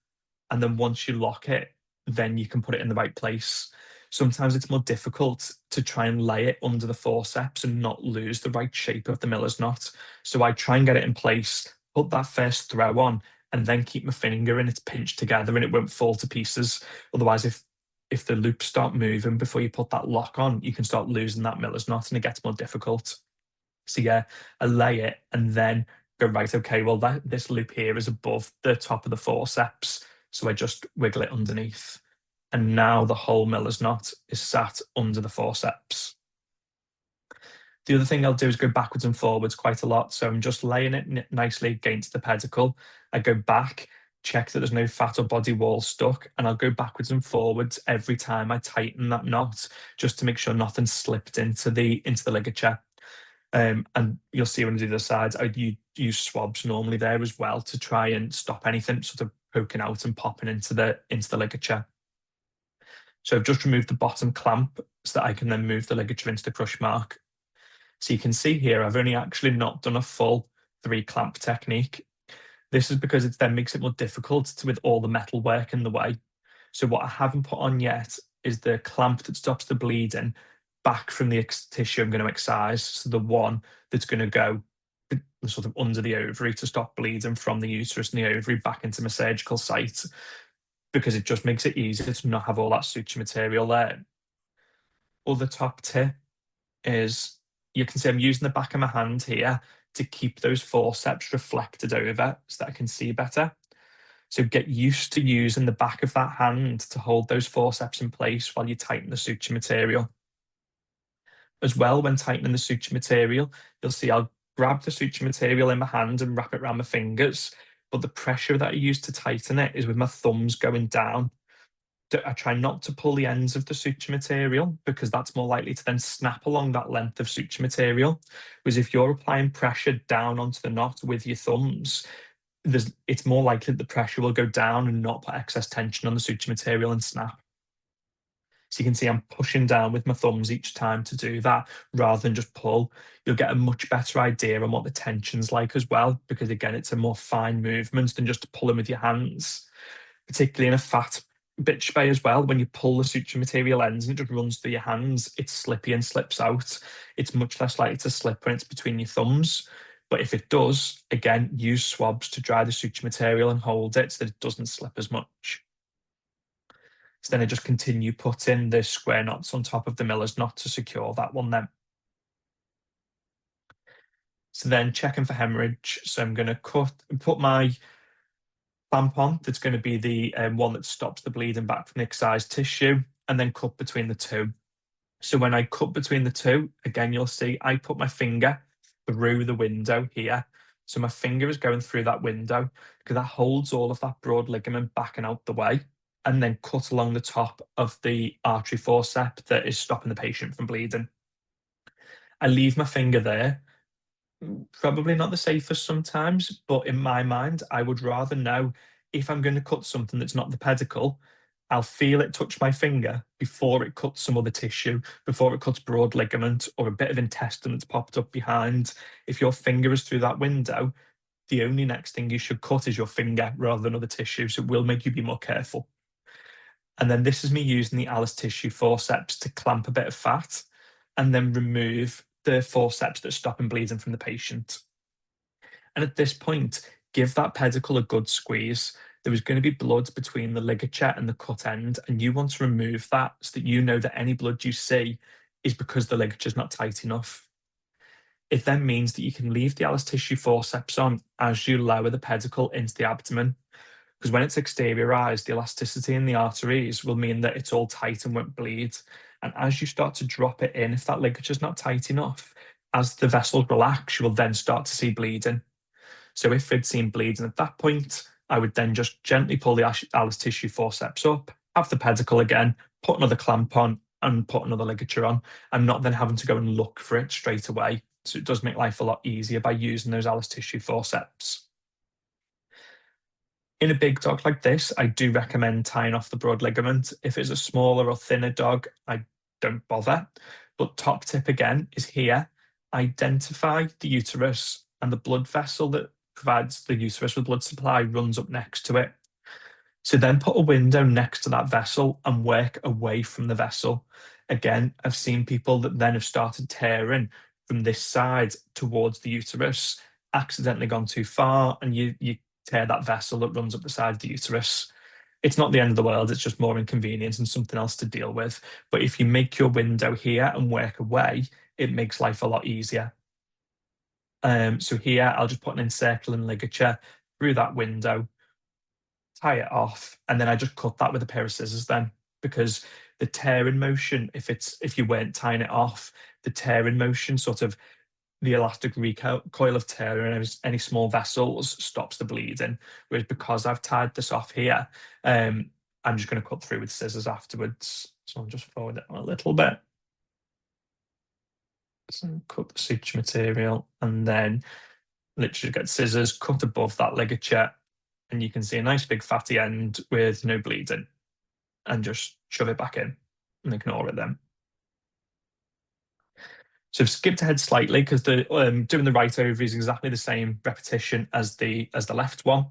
[SPEAKER 2] and then once you lock it, then you can put it in the right place. Sometimes it's more difficult to try and lay it under the forceps and not lose the right shape of the miller's knot. So I try and get it in place, put that first throw on, and then keep my finger and it's pinched together and it won't fall to pieces. Otherwise, if the loops start moving before you put that lock on, you can start losing that miller's knot and it gets more difficult. So yeah, I lay it and then go, right, okay, well, this loop here is above the top of the forceps. So I just wiggle it underneath. And now the whole miller's knot is sat under the forceps. The other thing I'll do is go backwards and forwards quite a lot. So I'm just laying it nicely against the pedicle. I go back, check that there's no fat or body wall stuck, and I'll go backwards and forwards every time I tighten that knot, just to make sure nothing slipped into the ligature. And you'll see when I do the sides, I use swabs normally there as well to try and stop anything sort of poking out and popping into the ligature. So I've just removed the bottom clamp so that I can then move the ligature into the crush mark. So you can see here, I've only actually not done a full 3 clamp technique. This is because it then makes it more difficult with all the metal work in the way. So what I haven't put on yet is the clamp that stops the bleeding back from the tissue I'm going to excise. So the one that's going to go sort of under the ovary to stop bleeding from the uterus and the ovary back into my surgical site, because it just makes it easier to not have all that suture material there. Other top tip is, you can see I'm using the back of my hand here to keep those forceps reflected over so that I can see better. So get used to using the back of that hand to hold those forceps in place while you tighten the suture material. As well, when tightening the suture material, you'll see I'll grab the suture material in my hand and wrap it around my fingers, but the pressure that I use to tighten it is with my thumbs going down. I try not to pull the ends of the suture material because that's more likely to then snap along that length of suture material. Whereas if you're applying pressure down onto the knot with your thumbs, it's more likely that the pressure will go down and not put excess tension on the suture material and snap. So you can see I'm pushing down with my thumbs each time to do that rather than just pull. You'll get a much better idea on what the tension's like as well, because again, it's a more fine movement than just pulling with your hands, particularly in a fat bitch bay as well. When you pull the suture material ends and it just runs through your hands, it's slippy and slips out. It's much less likely to slip when it's between your thumbs. But if it does, again, use swabs to dry the suture material and hold it so that it doesn't slip as much. So then I just continue putting the square knots on top of the miller's knot to secure that one then. So then checking for hemorrhage. So I'm going to put my clamp on. That's going to be the one that stops the bleeding back from the excised tissue, and then cut between the two. So when I cut between the two, again, you'll see I put my finger through the window here. So my finger is going through that window because that holds all of that broad ligament back and out the way, and then cut along the top of the artery forceps that is stopping the patient from bleeding. I leave my finger there. Probably not the safest sometimes, but in my mind, I would rather know if I'm going to cut something that's not the pedicle, I'll feel it touch my finger before it cuts some other tissue, before it cuts broad ligament or a bit of intestine that's popped up behind. If your finger is through that window, the only next thing you should cut is your finger rather than other tissue, so it will make you be more careful. And then this is me using the Alice tissue forceps to clamp a bit of fat and then remove the forceps that are stopping bleeding from the patient. And at this point, give that pedicle a good squeeze. There is going to be blood between the ligature and the cut end, and you want to remove that so that you know that any blood you see is because the ligature is not tight enough. It then means that you can leave the Alice tissue forceps on as you lower the pedicle into the abdomen, because when it's exteriorized, the elasticity in the arteries will mean that it's all tight and won't bleed. And as you start to drop it in, if that ligature is not tight enough, as the vessels relax, you will then start to see bleeding. So if it's seen bleeding at that point, I would then just gently pull the Alice tissue forceps up, have the pedicle again, put another clamp on, and put another ligature on. I'm not then having to go and look for it straight away. So it does make life a lot easier by using those Alice tissue forceps. In a big dog like this, I do recommend tying off the broad ligament. If it's a smaller or thinner dog, I don't bother. But top tip again is here, identify the uterus, and the blood vessel that provides the uterus with blood supply runs up next to it. So then put a window next to that vessel and work away from the vessel. Again, I've seen people that then have started tearing from this side towards the uterus, accidentally gone too far, and you tear that vessel that runs up the side of the uterus. It's not the end of the world, it's just more inconvenience and something else to deal with. But if you make your window here and work away, it makes life a lot easier. So here, I'll just put an encircling ligature through that window, tie it off, and then I just cut that with a pair of scissors then, because the tearing motion, if you weren't tying it off, the tearing motion, sort of the elastic recoil of tearing any small vessels stops the bleeding. Whereas because I've tied this off here, I'm just going to cut through with scissors afterwards. So I'll just forward it a little bit. So cut the suture material and then literally get scissors, cut above that ligature, and you can see a nice big fatty end with no bleeding, and just shove it back in and ignore it then. So I've skipped ahead slightly because the doing the right ovary is exactly the same repetition as the left one.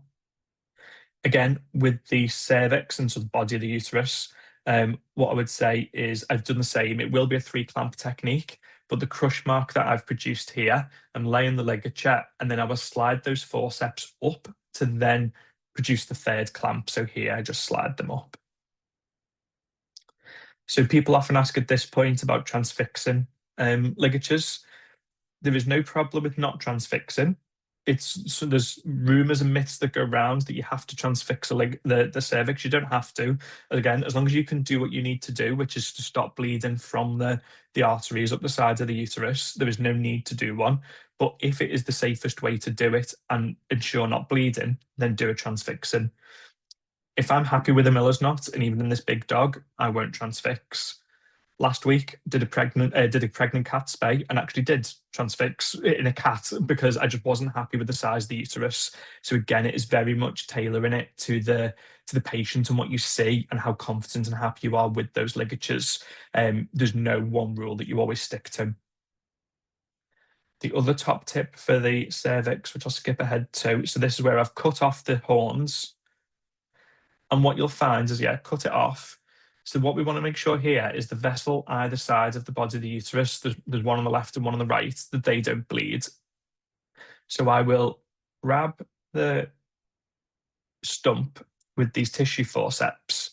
[SPEAKER 2] Again, with the cervix and sort of body of the uterus, what I would say is I've done the same. It will be a 3-clamp technique, but the crush mark that I've produced here, I'm laying the ligature, and then I will slide those forceps up to then produce the 3rd clamp. So here I just slide them up. So people often ask at this point about transfixing ligatures. there is no problem with not transfixing. So there's rumors and myths that go around that you have to transfix the cervix. You don't have to. Again, as long as you can do what you need to do, which is to stop bleeding from the arteries up the sides of the uterus, there is no need to do one. But if it is the safest way to do it and ensure not bleeding, then do a transfixing. If I'm happy with a miller's knot, and even in this big dog, I won't transfix. Last week, did a pregnant cat spay and actually did transfix in a cat because I just wasn't happy with the size of the uterus. So again, it is very much tailoring it to the patient and what you see and how confident and happy you are with those ligatures. There's no one rule that you always stick to. The other top tip for the cervix, which I'll skip ahead to, so this is where I've cut off the horns. And what you'll find is, yeah, cut it off. So what we want to make sure here is the vessel either side of the body of the uterus, there's one on the left and one on the right, that they don't bleed. So I will grab the stump with these tissue forceps,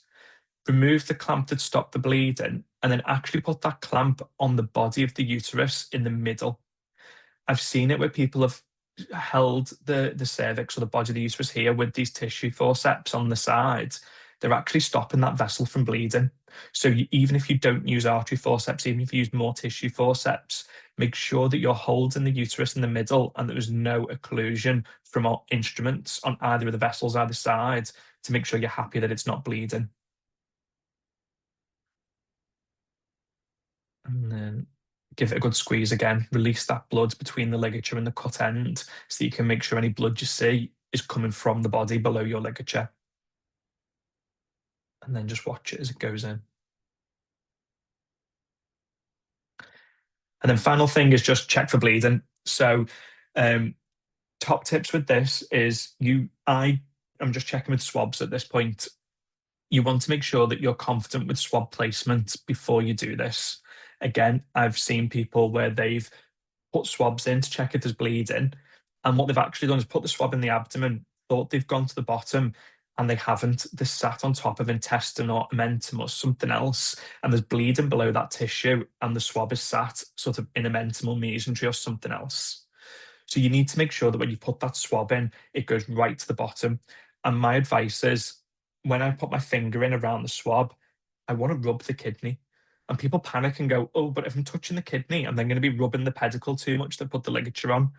[SPEAKER 2] remove the clamp that stopped the bleeding, and then actually put that clamp on the body of the uterus in the middle. I've seen it where people have held the cervix or the body of the uterus here with these tissue forceps on the side. They're actually stopping that vessel from bleeding. So even if you don't use artery forceps, even if you use more tissue forceps, make sure that you're holding the uterus in the middle and there is no occlusion from our instruments on either of the vessels either side to make sure you're happy that it's not bleeding. And then give it a good squeeze again, release that blood between the ligature and the cut end so that you can make sure any blood you see is coming from the body below your ligature. And then just watch it as it goes in. And then final thing is just check for bleeding. So top tips with this is I'm just checking with swabs at this point. You want to make sure that you're confident with swab placement before you do this. Again, I've seen people where they've put swabs in to check if there's bleeding, and what they've actually done is put the swab in the abdomen, thought they've gone to the bottom, and they haven't. They sat on top of intestine or omentum or something else, and there's bleeding below that tissue, and the swab is sat sort of in omentum or mesentery or something else. So you need to make sure that when you put that swab in, it goes right to the bottom. And my advice is, when I put my finger in around the swab, I want to rub the kidney. And people panic and go, oh, but if I'm touching the kidney, I'm then going to be rubbing the pedicle too much to put the ligature on.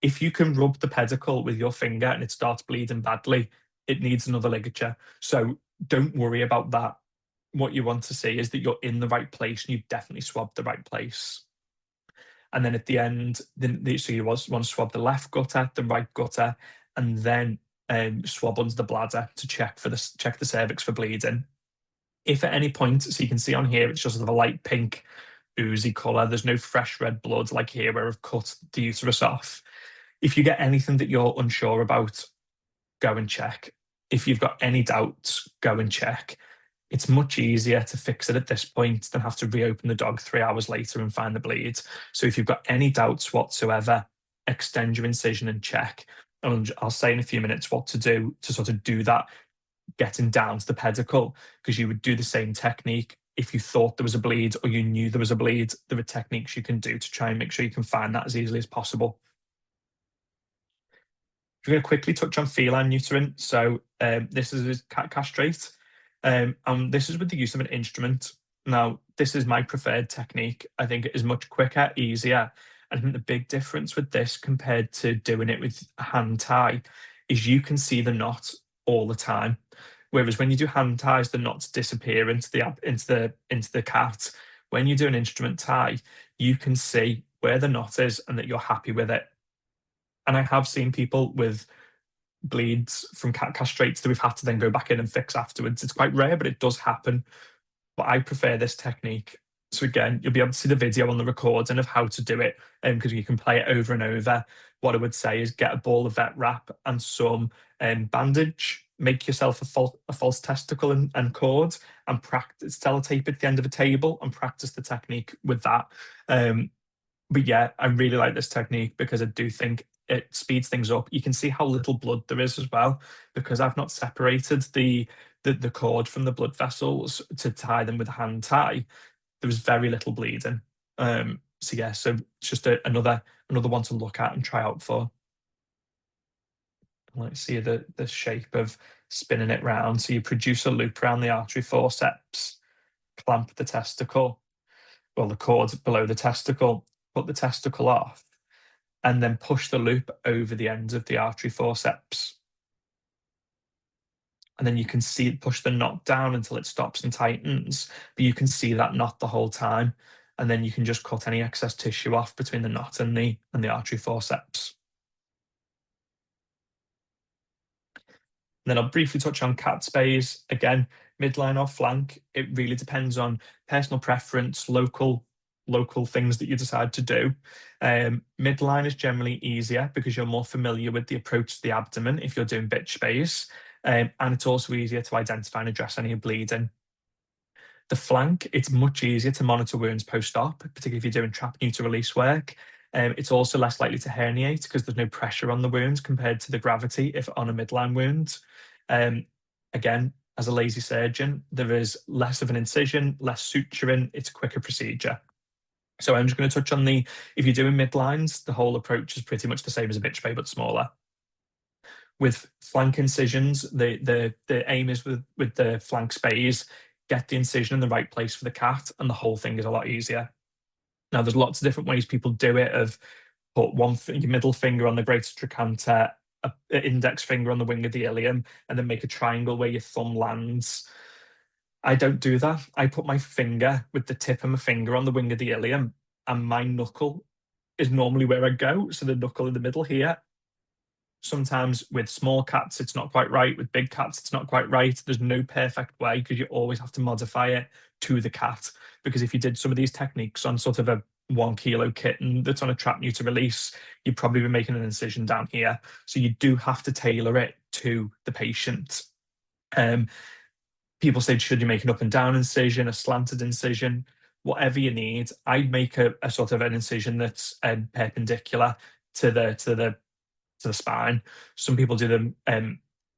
[SPEAKER 2] If you can rub the pedicle with your finger and it starts bleeding badly, it needs another ligature. So don't worry about that. What you want to see is that you're in the right place and you've definitely swabbed the right place. And then at the end, so you want to swab the left gutter, the right gutter, and then swab under the bladder to check the cervix for bleeding. If at any point, so you can see on here, it's just sort of a light pink, oozy colour. There's no fresh red blood like here where I've cut the uterus off. If you get anything that you're unsure about, go and check. If you've got any doubts, go and check. It's much easier to fix it at this point than have to reopen the dog 3 hours later and find the bleed. So if you've got any doubts whatsoever, extend your incision and check. And I'll say in a few minutes what to do to sort of do that, getting down to the pedicle, because you would do the same technique if you thought there was a bleed or you knew there was a bleed. There are techniques you can do to try and make sure you can find that as easily as possible. We're going to quickly touch on feline neutering. So this is cat castrate. And this is with the use of an instrument. Now, this is my preferred technique. I think it is much quicker, easier. And I think the big difference with this compared to doing it with a hand tie is you can see the knot all the time. Whereas when you do hand ties, the knots disappear into the cat. When you do an instrument tie, you can see where the knot is and that you're happy with it. And I have seen people with bleeds from cat castrates that we've had to then go back in and fix afterwards. It's quite rare, but it does happen. But I prefer this technique. So again, you'll be able to see the video on the recording of how to do it, because you can play it over and over. What I would say is get a ball of vet wrap and some bandage. Make yourself a false testicle and cord, and practice sellotape at the end of a table and practice the technique with that. But yeah, I really like this technique because I do think it speeds things up. You can see how little blood there is as well, because I've not separated the cord from the blood vessels to tie them with a hand tie. There was very little bleeding. So yeah, so it's just another one to look at and try out for. Let's see the shape of spinning it round. So you produce a loop around the artery forceps, clamp the testicle, well, the cord below the testicle, put the testicle off, and then push the loop over the ends of the artery forceps. And then you can see it push the knot down until it stops and tightens, but you can see that knot the whole time. And then you can just cut any excess tissue off between the knot and the artery forceps. And then I'll briefly touch on cat spays. Again, midline or flank, it really depends on personal preference, local things that you decide to do. Midline is generally easier because you're more familiar with the approach to the abdomen if you're doing bitch space. And it's also easier to identify and address any bleeding. The flank, it's much easier to monitor wounds post-op, particularly if you're doing trap neuter release work. It's also less likely to herniate because there's no pressure on the wounds compared to the gravity if on a midline wound. Again, as a lazy surgeon, there is less of an incision, less suturing, it's a quicker procedure. So I'm just going to touch on if you're doing midlines, the whole approach is pretty much the same as a bitch spay, but smaller. With flank incisions, the aim is with the flank spays, get the incision in the right place for the cat, and the whole thing is a lot easier. Now, there's lots of different ways people do it, of put your middle finger on the greater trochanter, an index finger on the wing of the ilium, and then make a triangle where your thumb lands. I don't do that. I put my finger with the tip of my finger on the wing of the ilium, and my knuckle is normally where I go. So the knuckle in the middle here. Sometimes with small cats, it's not quite right. With big cats, it's not quite right. There's no perfect way because you always have to modify it to the cat. Because if you did some of these techniques on sort of a 1 kilo kitten that's on a trap neuter release, you'd probably be making an incision down here. So you do have to tailor it to the patient. People say, should you make an up and down incision, a slanted incision, whatever you need. I'd make a sort of an incision that's perpendicular to the spine. Some people do them at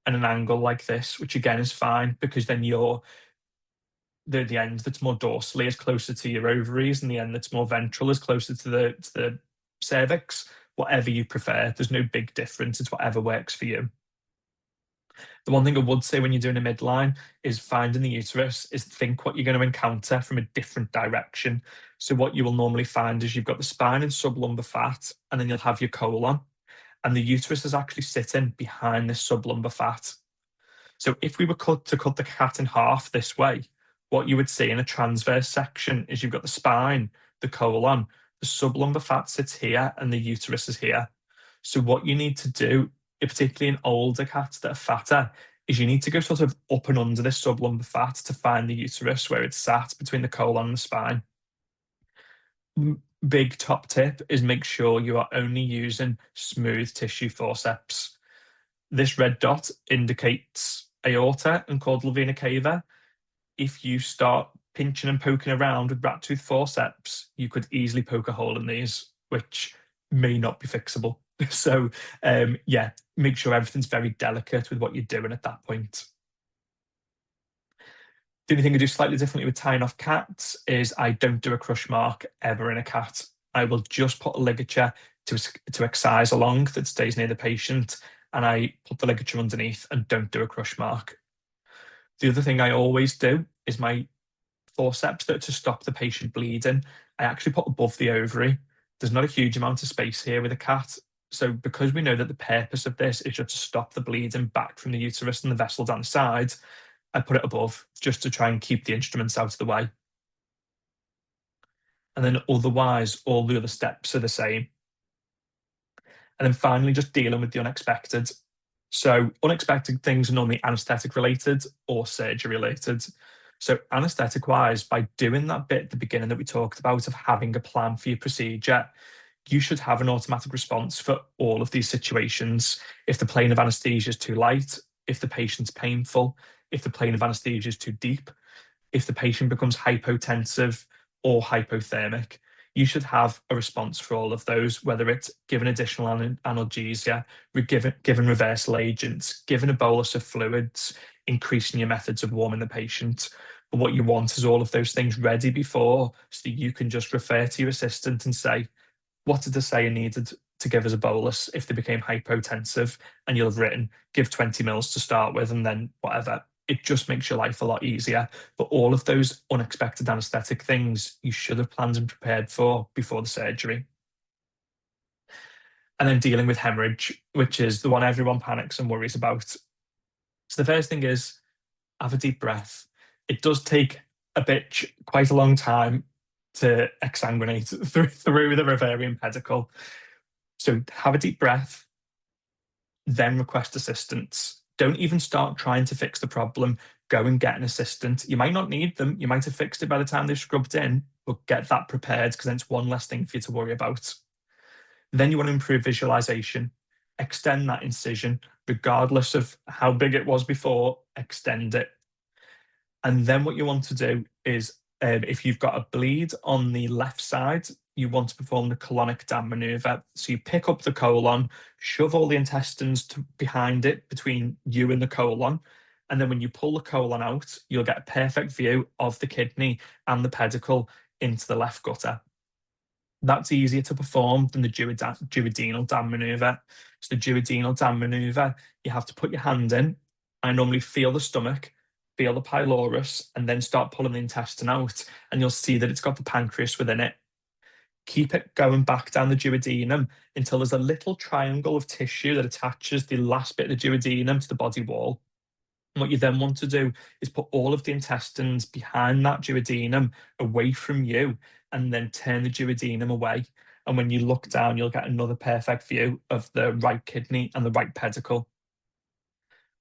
[SPEAKER 2] an angle like this, which again is fine because then the end that's more dorsally is closer to your ovaries, and the end that's more ventral is closer to the cervix. Whatever you prefer, there's no big difference. It's whatever works for you. The one thing I would say when you're doing a midline is finding the uterus is think what you're going to encounter from a different direction. So what you will normally find is you've got the spine and sublumbar fat, and then you'll have your colon. And the uterus is actually sitting behind this sublumbar fat. So if we were to cut the cat in half this way, what you would see in a transverse section is you've got the spine, the colon, the sublumbar fat sits here, and the uterus is here. So what you need to do, particularly in older cats that are fatter, is you need to go sort of up and under this sublumbar fat to find the uterus where it's sat between the colon and the spine. Big top tip is make sure you are only using smooth tissue forceps. This red dot indicates aorta and caudal vena cava. If you start pinching and poking around with rat tooth forceps, you could easily poke a hole in these, which may not be fixable. So yeah, make sure everything's very delicate with what you're doing at that point. The only thing I do slightly differently with tying off cats is I don't do a crush mark ever in a cat. I will just put a ligature to excise along that stays near the patient, and I put the ligature underneath and don't do a crush mark. The other thing I always do is my forceps to stop the patient bleeding, I actually put above the ovary. There's not a huge amount of space here with a cat. So because we know that the purpose of this is just to stop the bleeding back from the uterus and the vessel down the side, I put it above just to try and keep the instruments out of the way. And then otherwise, all the other steps are the same. And then finally, just dealing with the unexpected. So unexpected things are normally anesthetic related or surgery related. So anesthetic wise, by doing that bit at the beginning that we talked about of having a plan for your procedure, you should have an automatic response for all of these situations. If the plane of anesthesia is too light, if the patient's painful, if the plane of anesthesia is too deep, if the patient becomes hypotensive or hypothermic, you should have a response for all of those, whether it's given additional analgesia, given reversal agents, given a bolus of fluids, increasing your methods of warming the patient. But what you want is all of those things ready before, so that you can just refer to your assistant and say, what did they say I needed to give as a bolus if they became hypotensive? And you'll have written, give 20 mils to start with, and then whatever. It just makes your life a lot easier. But all of those unexpected anesthetic things you should have planned and prepared for before the surgery. And then dealing with hemorrhage, which is the one everyone panics and worries about. So the first thing is have a deep breath. It does take quite a long time to exsanguinate through the Riverian pedicle. So have a deep breath, then request assistance. Don't even start trying to fix the problem. Go and get an assistant. You might not need them. You might have fixed it by the time they've scrubbed in, but get that prepared, because then it's one less thing for you to worry about. Then you want to improve visualization. Extend that incision, regardless of how big it was before, extend it. And then what you want to do is, if you've got a bleed on the left side, you want to perform the colonic dam maneuver. So you pick up the colon, shove all the intestines behind it, between you and the colon. And then when you pull the colon out, you'll get a perfect view of the kidney and the pedicle into the left gutter. That's easier to perform than the duodenal dam maneuver. So the duodenal dam maneuver, you have to put your hand in. I normally feel the stomach, feel the pylorus, and then start pulling the intestine out, and you'll see that it's got the pancreas within it. Keep it going back down the duodenum until there's a little triangle of tissue that attaches the last bit of the duodenum to the body wall. And what you then want to do is put all of the intestines behind that duodenum away from you, and then turn the duodenum away. And when you look down, you'll get another perfect view of the right kidney and the right pedicle.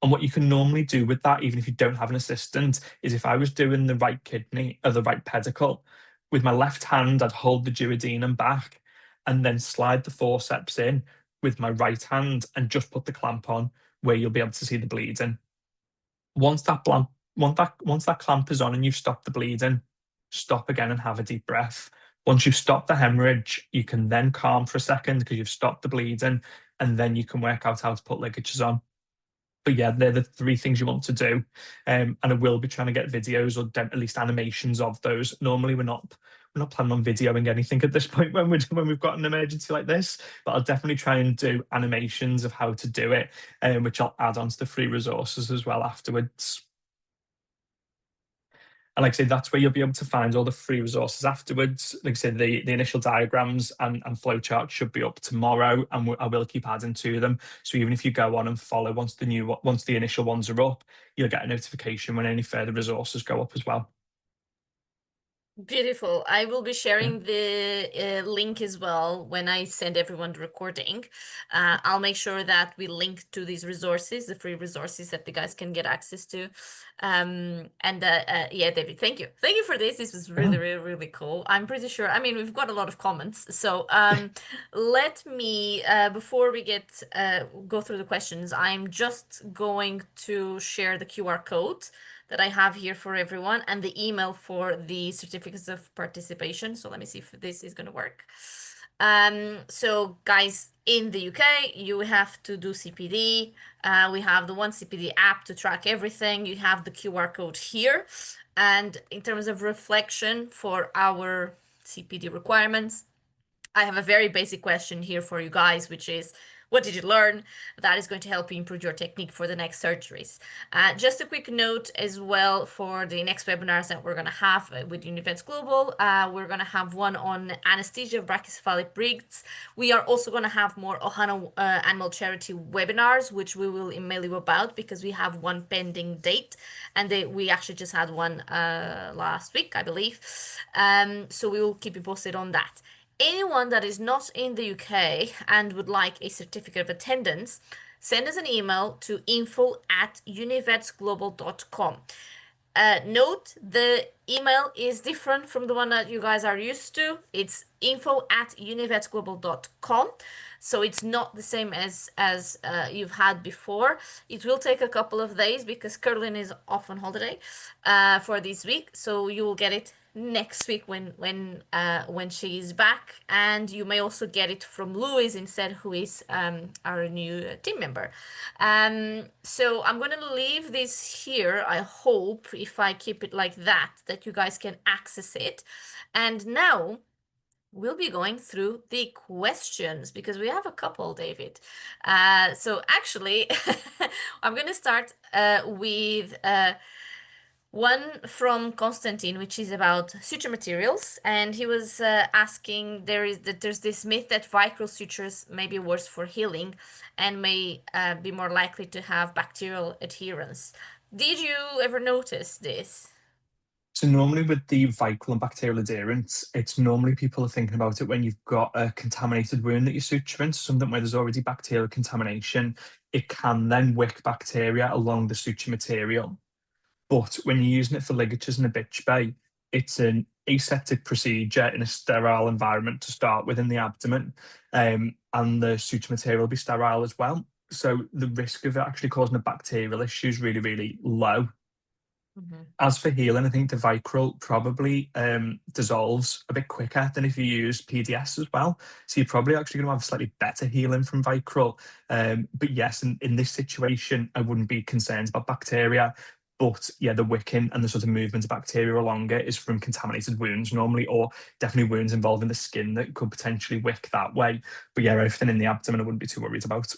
[SPEAKER 2] And what you can normally do with that, even if you don't have an assistant, is if I was doing the right kidney or the right pedicle, with my left hand, I'd hold the duodenum back and then slide the forceps in with my right hand and just put the clamp on, where you'll be able to see the bleeding. Once that clamp is on and you've stopped the bleeding, stop again and have a deep breath. Once you've stopped the hemorrhage, you can then calm for a second because you've stopped the bleeding, and then you can work out how to put ligatures on. But yeah, they're the three things you want to do. And I will be trying to get videos, or at least animations of those. Normally, we're not planning on videoing anything at this point when we've got an emergency like this. But I'll definitely try and do animations of how to do it, which I'll add onto the free resources as well afterwards. And like I say, that's where you'll be able to find all the free resources afterwards. Like I said, the initial diagrams and flowcharts should be up tomorrow, and I will keep adding to them. So even if you go on and follow, once the initial ones are up, you'll get a notification when any further resources go up as well.
[SPEAKER 1] Beautiful. I will be
[SPEAKER 2] Yeah.
[SPEAKER 1] sharing the link as well when I send everyone the recording. I'll make sure that we link to these resources, the free resources that the guys can get access to. Yeah, David, thank you. Thank you for this. This was really,
[SPEAKER 2] Yeah.
[SPEAKER 1] really, really cool. I'm pretty sure, I mean, we've got a lot of comments. So let me, before we go through the questions, I'm just going to share the QR code that I have here for everyone, and the email for the certificates of participation. So let me see if this is going to work. So guys, in the UK, you have to do CPD. We have the One CPD app to track everything. You have the QR code here. And in terms of reflection for our CPD requirements, I have a very basic question here for you guys, which is, what did you learn? That is going to help you improve your technique for the next surgeries. Just a quick note as well for the next webinars that we're going to have with UniVets Global. We're going to have one on anesthesia of brachycephalic breeds. We are also going to have more Ohana Animal Charity webinars, which we will email you about, because we have one pending date, and we actually just had one last week, I believe. So we will keep you posted on that. Anyone that is not in the UK and would like a certificate of attendance, send us an email to info@univetsglobal.com. Note, the email is different from the one that you guys are used to. It's info@univetsglobal.com. So it's not the same as you've had before. It will take a couple of days because Curlin is off on holiday for this week. So you will get it next week when she is back, and you may also get it from Louis instead, who is our new team member. So I'm gonna leave this here. I hope if I keep it like that, that you guys can access it. And now we'll be going through the questions because we have a couple, David. So actually, I'm going to start with one from Konstantin, which is about suture materials, and he was asking there's this myth that Vicryl sutures may be worse for healing and may be more likely to have bacterial adherence. Did you ever notice this?
[SPEAKER 2] So normally with the viral and bacterial adherence, it's normally people are thinking about it when you've got a contaminated wound that you're suturing, something where there's already bacterial contamination. It can then wick bacteria along the suture material. But when you're using it for ligatures and a bitch bay, it's an aseptic procedure in a sterile environment to start with in the abdomen, and the suture material will be sterile as well. So the risk of it actually causing a bacterial issue is really, really low.
[SPEAKER 1] Mhm.
[SPEAKER 2] As for healing, I think the Vicryl probably dissolves a bit quicker than if you use PDS as well. So you're probably actually going to have slightly better healing from Vicryl. But yes, in this situation, I wouldn't be concerned about bacteria. But yeah, the wicking and the sort of movement of bacteria along it is from contaminated wounds normally, or definitely wounds involving the skin that could potentially wick that way. But yeah, everything in the abdomen, I wouldn't be too worried about.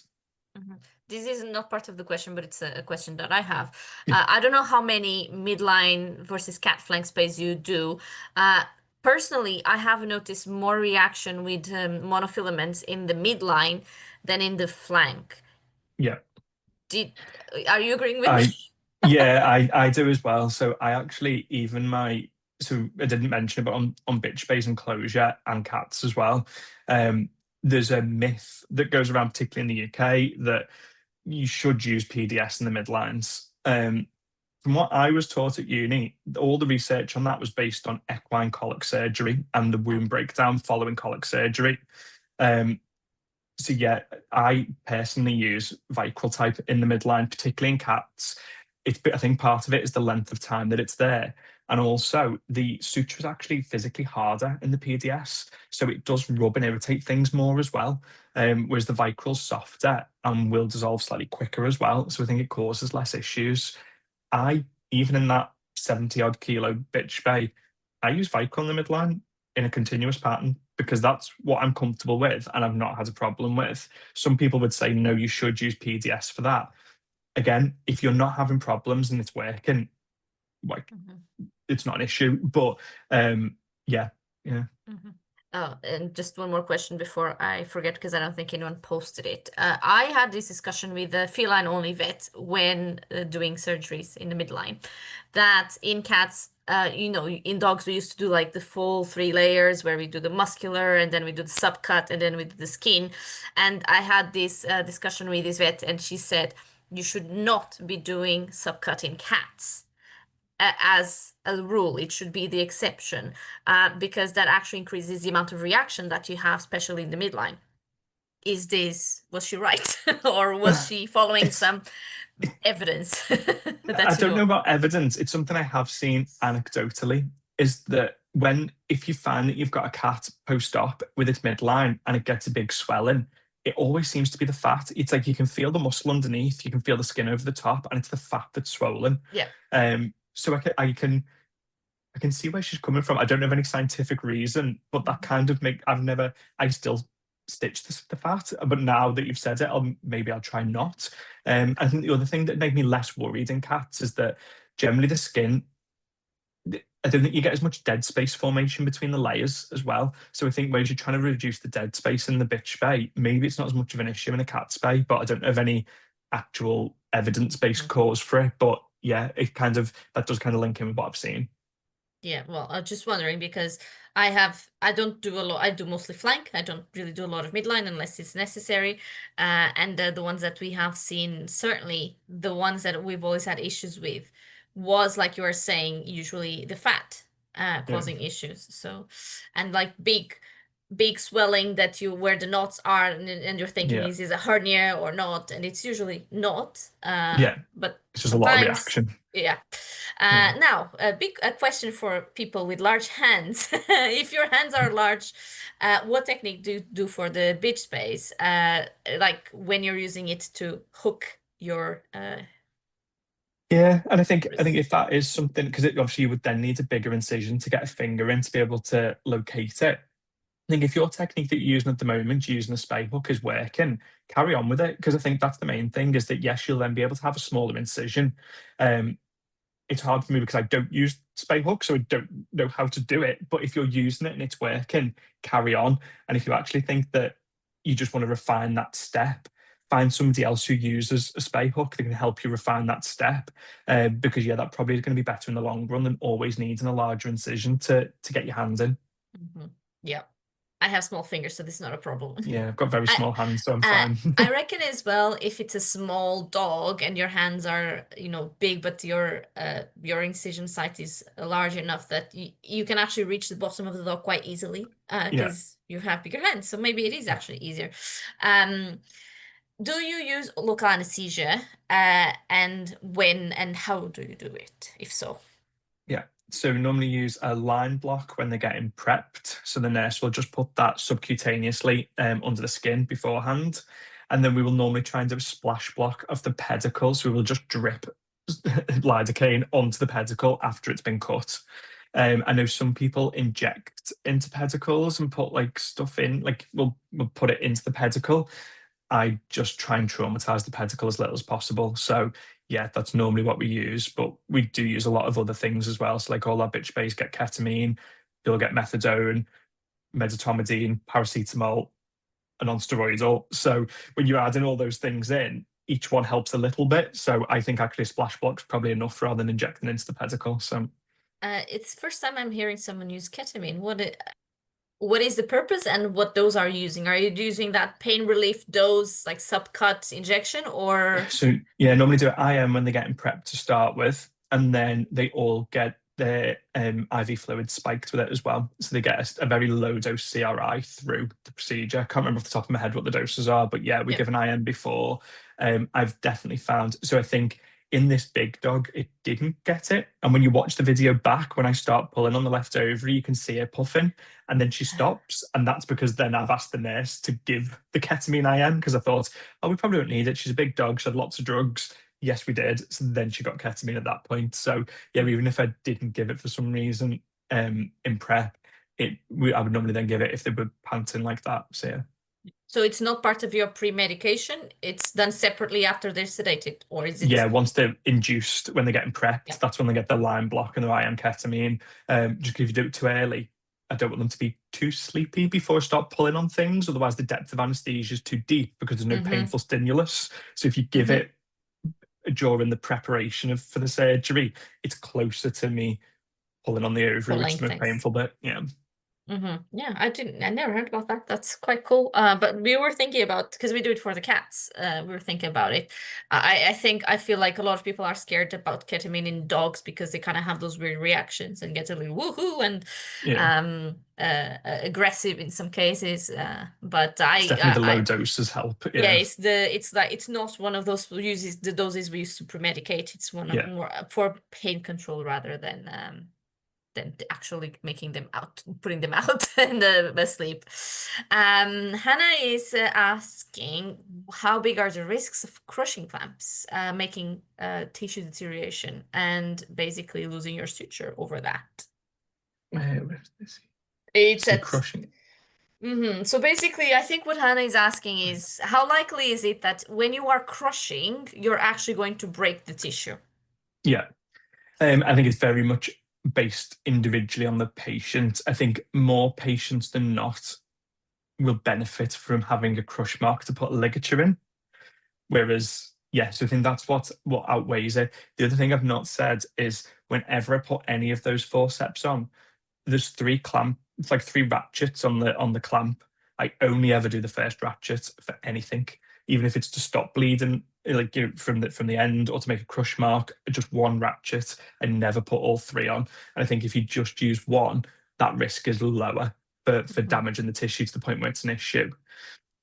[SPEAKER 1] Mhm. This is not part of the question, but it's a question that I have.
[SPEAKER 2] Yeah.
[SPEAKER 1] I don't know how many midline versus cat flank space you do. Uh, Personally, I have noticed more reaction with monofilaments in the midline than in the flank.
[SPEAKER 2] Yeah.
[SPEAKER 1] Did Are you agreeing with me?
[SPEAKER 2] I yeah, I do as well. So I actually even my so I didn't mention it, but on bitch space enclosure and cats as well. Um, there's a myth that goes around, particularly in the UK, that you should use PDS in the midlines. From what I was taught at uni, all the research on that was based on equine colic surgery and the wound breakdown following colic surgery. Um, so yeah, I personally use Vicryl type in the midline, particularly in cats. I think part of it is the length of time that it's there. And also the suture is actually physically harder in the PDS. So it does rub and irritate things more as well. Whereas the Vicryl's softer and will dissolve slightly quicker as well. So I think it causes less issues. I, even in that 70 odd kilo bitch bay, I use Vicryl in the midline in a continuous pattern because that's what I'm comfortable with and I've not had a problem with. Some people would say, no, you should use PDS for that. Again, if you're not having problems and it's working, like
[SPEAKER 1] Mhm.
[SPEAKER 2] it's not an issue. But yeah, yeah,
[SPEAKER 1] Mhm. Oh, and just one more question before I forget, because I don't think anyone posted it. I had this discussion with the feline only vet when doing surgeries in the midline, that in cats, in dogs, we used to do like the full 3 layers where we do the muscular and then we do the subcut and then we do the skin. And I had this discussion with this vet, and she said you should not be doing subcut in cats as a rule. It should be the exception, because that actually increases the amount of reaction that you have, especially in the midline. Was she right? Or was she following
[SPEAKER 2] it's
[SPEAKER 1] some evidence
[SPEAKER 2] I
[SPEAKER 1] that you
[SPEAKER 2] don't
[SPEAKER 1] know
[SPEAKER 2] know
[SPEAKER 1] of?
[SPEAKER 2] about evidence. It's something I have seen anecdotally. Is that if you find that you've got a cat post-op with its midline and it gets a big swelling, it always seems to be the fat. It's like you can feel the muscle underneath, you can feel the skin over the top, and it's the fat that's swollen.
[SPEAKER 1] Yeah.
[SPEAKER 2] So I can see where she's coming from. I don't have any scientific reason, but that
[SPEAKER 1] Mhm.
[SPEAKER 2] kind of I still stitch the fat, but now that you've said it, maybe I'll try not. I think the other thing that made me less worried in cats is that generally the skin, I don't think you get as much dead space formation between the layers as well. So I think whereas you're trying to reduce the dead space in the bitch bay, maybe it's not as much of an issue in a cat's bay, but I don't have any actual evidence-based
[SPEAKER 1] Mhm.
[SPEAKER 2] cause for it. But yeah, that does kind of link in with what I've seen.
[SPEAKER 1] Yeah, well, I was just wondering because I don't do a lot, I do mostly flank. I don't really do a lot of midline unless it's necessary. And the ones that we have seen, certainly the ones that we've always had issues with, was like you were saying, usually the fat
[SPEAKER 2] Yeah,
[SPEAKER 1] causing issues. So, and like big swelling that you where the knots are, and you're thinking,
[SPEAKER 2] yeah,
[SPEAKER 1] is this a hernia or not? And it's usually not.
[SPEAKER 2] yeah.
[SPEAKER 1] But
[SPEAKER 2] It's just a lot of
[SPEAKER 1] sometimes,
[SPEAKER 2] reaction.
[SPEAKER 1] yeah.
[SPEAKER 2] Yeah.
[SPEAKER 1] Now, a question for people with large hands. If your hands are large, what technique do you do for the bitch space? Like when you're using it to hook your
[SPEAKER 2] Yeah, and I think
[SPEAKER 1] wrist.
[SPEAKER 2] if that is something, because obviously you would then need a bigger incision to get a finger in to be able to locate it. I think if your technique that you're using at the moment, using a spy hook, is working, carry on with it. Because I think that's the main thing, is that yes, you'll then be able to have a smaller incision. Um, it's hard for me because I don't use spy hooks, so I don't know how to do it. But if you're using it and it's working, carry on. And if you actually think that you just want to refine that step, find somebody else who uses a spy hook that can help you refine that step. Because yeah, that probably is going to be better in the long run than always needing a larger incision to get your hands in.
[SPEAKER 1] Mhm. Yeah. I have small fingers, so this is not a problem.
[SPEAKER 2] Yeah, I've got very
[SPEAKER 1] I
[SPEAKER 2] small hands, so I'm
[SPEAKER 1] uh,
[SPEAKER 2] fine.
[SPEAKER 1] I reckon as well, if it's a small dog and your hands are, big, but your incision site is large enough that you can actually reach the bottom of the dog quite easily,
[SPEAKER 2] Yeah.
[SPEAKER 1] because you have bigger hands. So maybe it is actually easier. Um, do you use local anesthesia? And when and how do you do it, if so?
[SPEAKER 2] Yeah. So we normally use a line block when they're getting prepped. So the nurse will just put that subcutaneously under the skin beforehand. And then we will normally try and do a splash block of the pedicle. So we will just drip lidocaine onto the pedicle after it's been cut. I know some people inject into pedicles and put like stuff in, like we'll put it into the pedicle. I just try and traumatize the pedicle as little as possible. So yeah, that's normally what we use, but we do use a lot of other things as well. So like all our bitch bays get ketamine, you'll get methadone, medetomidine, paracetamol, and non-steroidal. So when you add in all those things in, each one helps a little bit. So I think actually a splash block's probably enough rather than injecting into the pedicle. So
[SPEAKER 1] It's first time I'm hearing someone use ketamine. What is the purpose and what dose are you using? Are you using that pain relief dose, like subcut injection, or?
[SPEAKER 2] So yeah, normally do it IM when they're getting prepped to start with, and then they all get their IV fluid spiked with it as well. So they get a very low dose CRI through the procedure. I can't remember off the top of my head what the doses are, but yeah, we
[SPEAKER 1] Yeah.
[SPEAKER 2] give an IM before. I've definitely found. So I think in this big dog, it didn't get it. And when you watch the video back, when I start pulling on the left ovary, you can see her puffing, and then she stops, and that's because then I've asked the nurse to give the ketamine IM because I thought, oh, we probably don't need it. She's a big dog. She had lots of drugs. Yes, we did. So then she got ketamine at that point. So yeah, even if I didn't give it for some reason in prep, I would normally then give it if they were panting like that. So yeah.
[SPEAKER 1] So it's not part of your pre-medication. It's done separately after they're sedated, or is it?
[SPEAKER 2] Yeah, once they're induced, when they're getting
[SPEAKER 1] Yeah.
[SPEAKER 2] prepped, that's when they get their line block and their IM ketamine. Just 'cause if you do it too early, I don't want them to be too sleepy before I start pulling on things. Otherwise, the depth of anesthesia is too deep because there's no
[SPEAKER 1] Mm-hmm.
[SPEAKER 2] painful stimulus. So if you give
[SPEAKER 1] Mm-hmm.
[SPEAKER 2] it during the preparation for the surgery, it's closer to me pulling on the ovary, which
[SPEAKER 1] Pulling
[SPEAKER 2] is the most
[SPEAKER 1] things.
[SPEAKER 2] painful bit. Yeah.
[SPEAKER 1] Yeah, I never heard about that. That's quite cool. But we were thinking about, because we do it for the cats. We were thinking about it. I feel like a lot of people are scared about ketamine in dogs because they kind of have those weird reactions and get a little woohoo and
[SPEAKER 2] Yeah.
[SPEAKER 1] aggressive in some cases. But
[SPEAKER 2] It's definitely the low doses help.
[SPEAKER 1] yeah,
[SPEAKER 2] Yeah.
[SPEAKER 1] it's like it's not one of those uses the doses we use to premedicate. It's one of
[SPEAKER 2] Yeah.
[SPEAKER 1] more for pain control rather than actually making them out, putting them out in the sleep. Hannah is asking, how big are the risks of crushing clamps, making tissue deterioration, and basically losing your suture over that?
[SPEAKER 2] Where's this?
[SPEAKER 1] It's
[SPEAKER 2] So
[SPEAKER 1] at
[SPEAKER 2] crushing.
[SPEAKER 1] So basically, I think what Hannah is asking is how likely is it that when you are crushing, you're actually going to break the tissue?
[SPEAKER 2] Yeah. I think it's very much based individually on the patient. I think more patients than not will benefit from having a crush mark to put a ligature in. Whereas, yes, I think that's what outweighs it. The other thing I've not said is whenever I put any of those forceps on, there's it's like three ratchets on the clamp. I only ever do the first ratchet for anything, even if it's to stop bleeding, like from the end, or to make a crush mark. Just one ratchet. I never put all three on. And I think if you just use one, that risk is lower for
[SPEAKER 1] Mhm.
[SPEAKER 2] damaging the tissue to the point where it's an issue.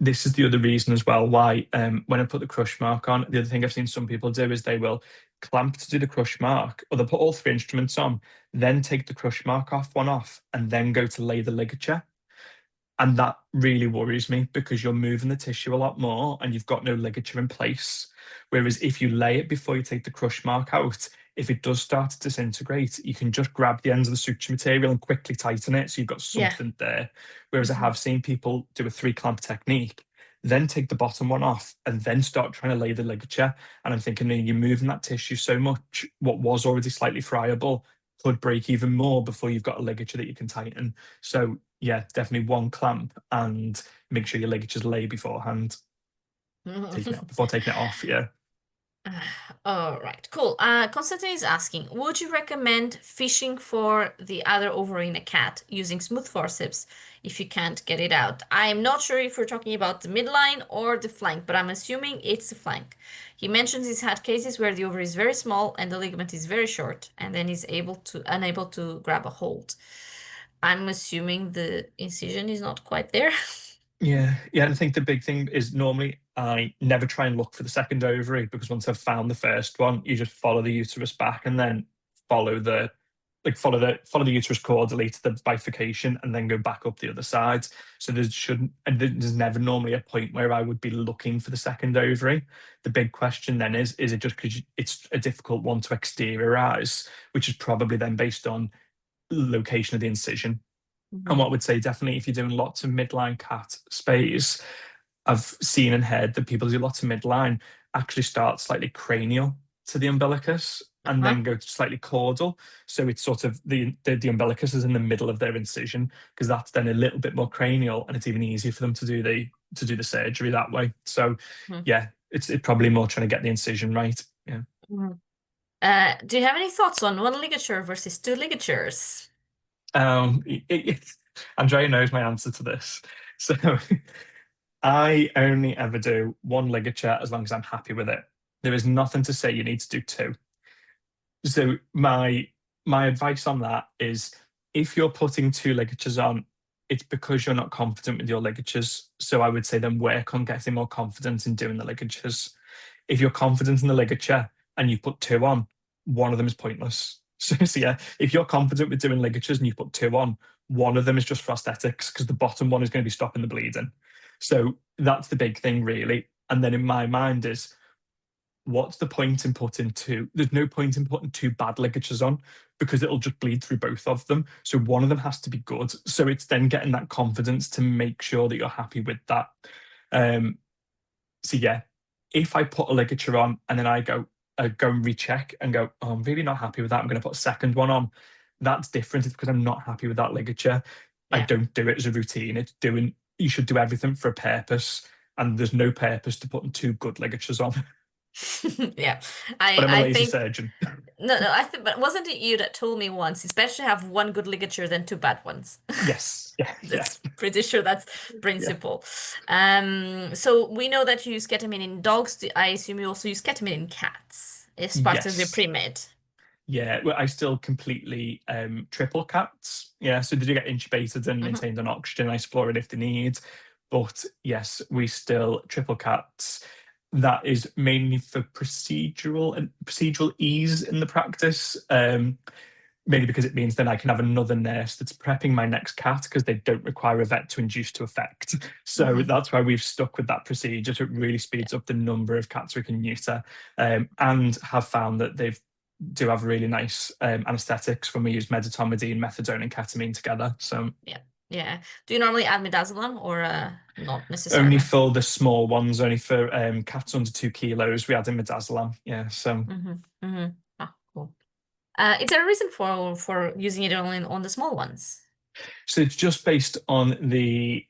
[SPEAKER 2] this is the other reason as well why when I put the crush mark on, the other thing I've seen some people do is they will clamp to do the crush mark, or they'll put all three instruments on, then take the crush mark off, and then go to lay the ligature. And that really worries me because you're moving the tissue a lot more and you've got no ligature in place. Whereas if you lay it before you take the crush mark out, if it does start to disintegrate, you can just grab the ends of the suture material and quickly tighten it. So you've got
[SPEAKER 1] Yeah.
[SPEAKER 2] something there. Whereas I
[SPEAKER 1] Hmm.
[SPEAKER 2] have seen people do a three clamp technique, then take the bottom one off and then start trying to lay the ligature. And I'm thinking, you're moving that tissue so much, what was already slightly friable could break even more before you've got a ligature that you can tighten. So yeah, definitely one clamp and make sure your ligature's lay beforehand, before taking it off. Yeah.
[SPEAKER 1] All right, cool. Constantine is asking, would you recommend fishing for the other ovary in a cat using smooth forceps if you can't get it out? I'm not sure if we're talking about the midline or the flank, but I'm assuming it's the flank. He mentions he's had cases where the ovary is very small and the ligament is very short, and then he's unable to grab a hold. I'm assuming the incision is not quite there.
[SPEAKER 2] Yeah, yeah. And I think the big thing is normally I never try and look for the second ovary because once I've found the first one, you just follow the uterus back and then follow the follow the uterus caudally to the bifurcation and then go back up the other side. So there shouldn't and there's never normally a point where I would be looking for the second ovary. The big question then is it just because it's a difficult one to exteriorize, which is probably then based on location of the incision. And
[SPEAKER 1] Mhm.
[SPEAKER 2] what I would say definitely if you're doing lots of midline cat space, I've seen and heard that people who do lots of midline actually start slightly cranial to the umbilicus and
[SPEAKER 1] Uh-huh.
[SPEAKER 2] then go to slightly caudal. So it's sort of the umbilicus is in the middle of their incision because that's then a little bit more cranial and it's even easier for them to do the surgery that way. So
[SPEAKER 1] Mhm.
[SPEAKER 2] yeah, it's probably more trying to get the incision right. Yeah.
[SPEAKER 1] Mhm. Do you have any thoughts on one ligature versus two ligatures?
[SPEAKER 2] Um, Andrea knows my answer to this. So I only ever do one ligature as long as I'm happy with it. There is nothing to say you need to do two. So my advice on that is if you're putting two ligatures on, it's because you're not confident with your ligatures. So I would say then work on getting more confidence in doing the ligatures. If you're confident in the ligature and you put two on, one of them is pointless. So yeah, if you're confident with doing ligatures and you put two on, one of them is just for aesthetics because the bottom one is going to be stopping the bleeding. So that's the big thing, really. And then in my mind is what's the point in putting two? There's no point in putting two bad ligatures on because it'll just bleed through both of them. So one of them has to be good. So it's then getting that confidence to make sure that you're happy with that. Um, so yeah, if I put a ligature on and then I go and recheck and go, oh, I'm really not happy with that. I'm going to put a second one on. That's different. It's because I'm not happy with that ligature. I
[SPEAKER 1] Yeah.
[SPEAKER 2] don't do it as a routine. It's doing, you should do everything for a purpose. And there's no purpose to putting two good ligatures on.
[SPEAKER 1] Yeah.
[SPEAKER 2] But I'm a
[SPEAKER 1] I
[SPEAKER 2] lazy
[SPEAKER 1] think
[SPEAKER 2] surgeon.
[SPEAKER 1] no, I think, but wasn't it you that told me once it's better to have one good ligature than two bad ones?
[SPEAKER 2] Yes. Yeah. Yeah.
[SPEAKER 1] That's pretty sure that's
[SPEAKER 2] Yeah.
[SPEAKER 1] principle. So we know that you use ketamine in dogs. I assume you also use ketamine in cats as part of the
[SPEAKER 2] Yes.
[SPEAKER 1] pre-med.
[SPEAKER 2] Yeah. Well, I still completely triple cats. Yeah. So they do get intubated and
[SPEAKER 1] Hmm.
[SPEAKER 2] maintained on oxygen, isoflurane if they need. But yes, we still triple cats. That is mainly for procedural ease in the practice. Mainly because it means then I can have another nurse that's prepping my next cat because they don't require a vet to induce to effect. So
[SPEAKER 1] Hmm.
[SPEAKER 2] that's why we've stuck with that procedure. So it really
[SPEAKER 1] Yeah.
[SPEAKER 2] speeds up the number of cats we can neuter, and have found that they do have really nice anesthetics when we use medetomidine, methadone, and ketamine together. So
[SPEAKER 1] Yeah. Yeah. Do you normally add midazolam or not
[SPEAKER 2] only
[SPEAKER 1] necessarily?
[SPEAKER 2] for the small ones, only for cats under 2 kilos, we add in midazolam. Yeah, so
[SPEAKER 1] Hmm. Hmm. Ah, cool. Is there a reason for using it only on the small ones?
[SPEAKER 2] So it's just based on the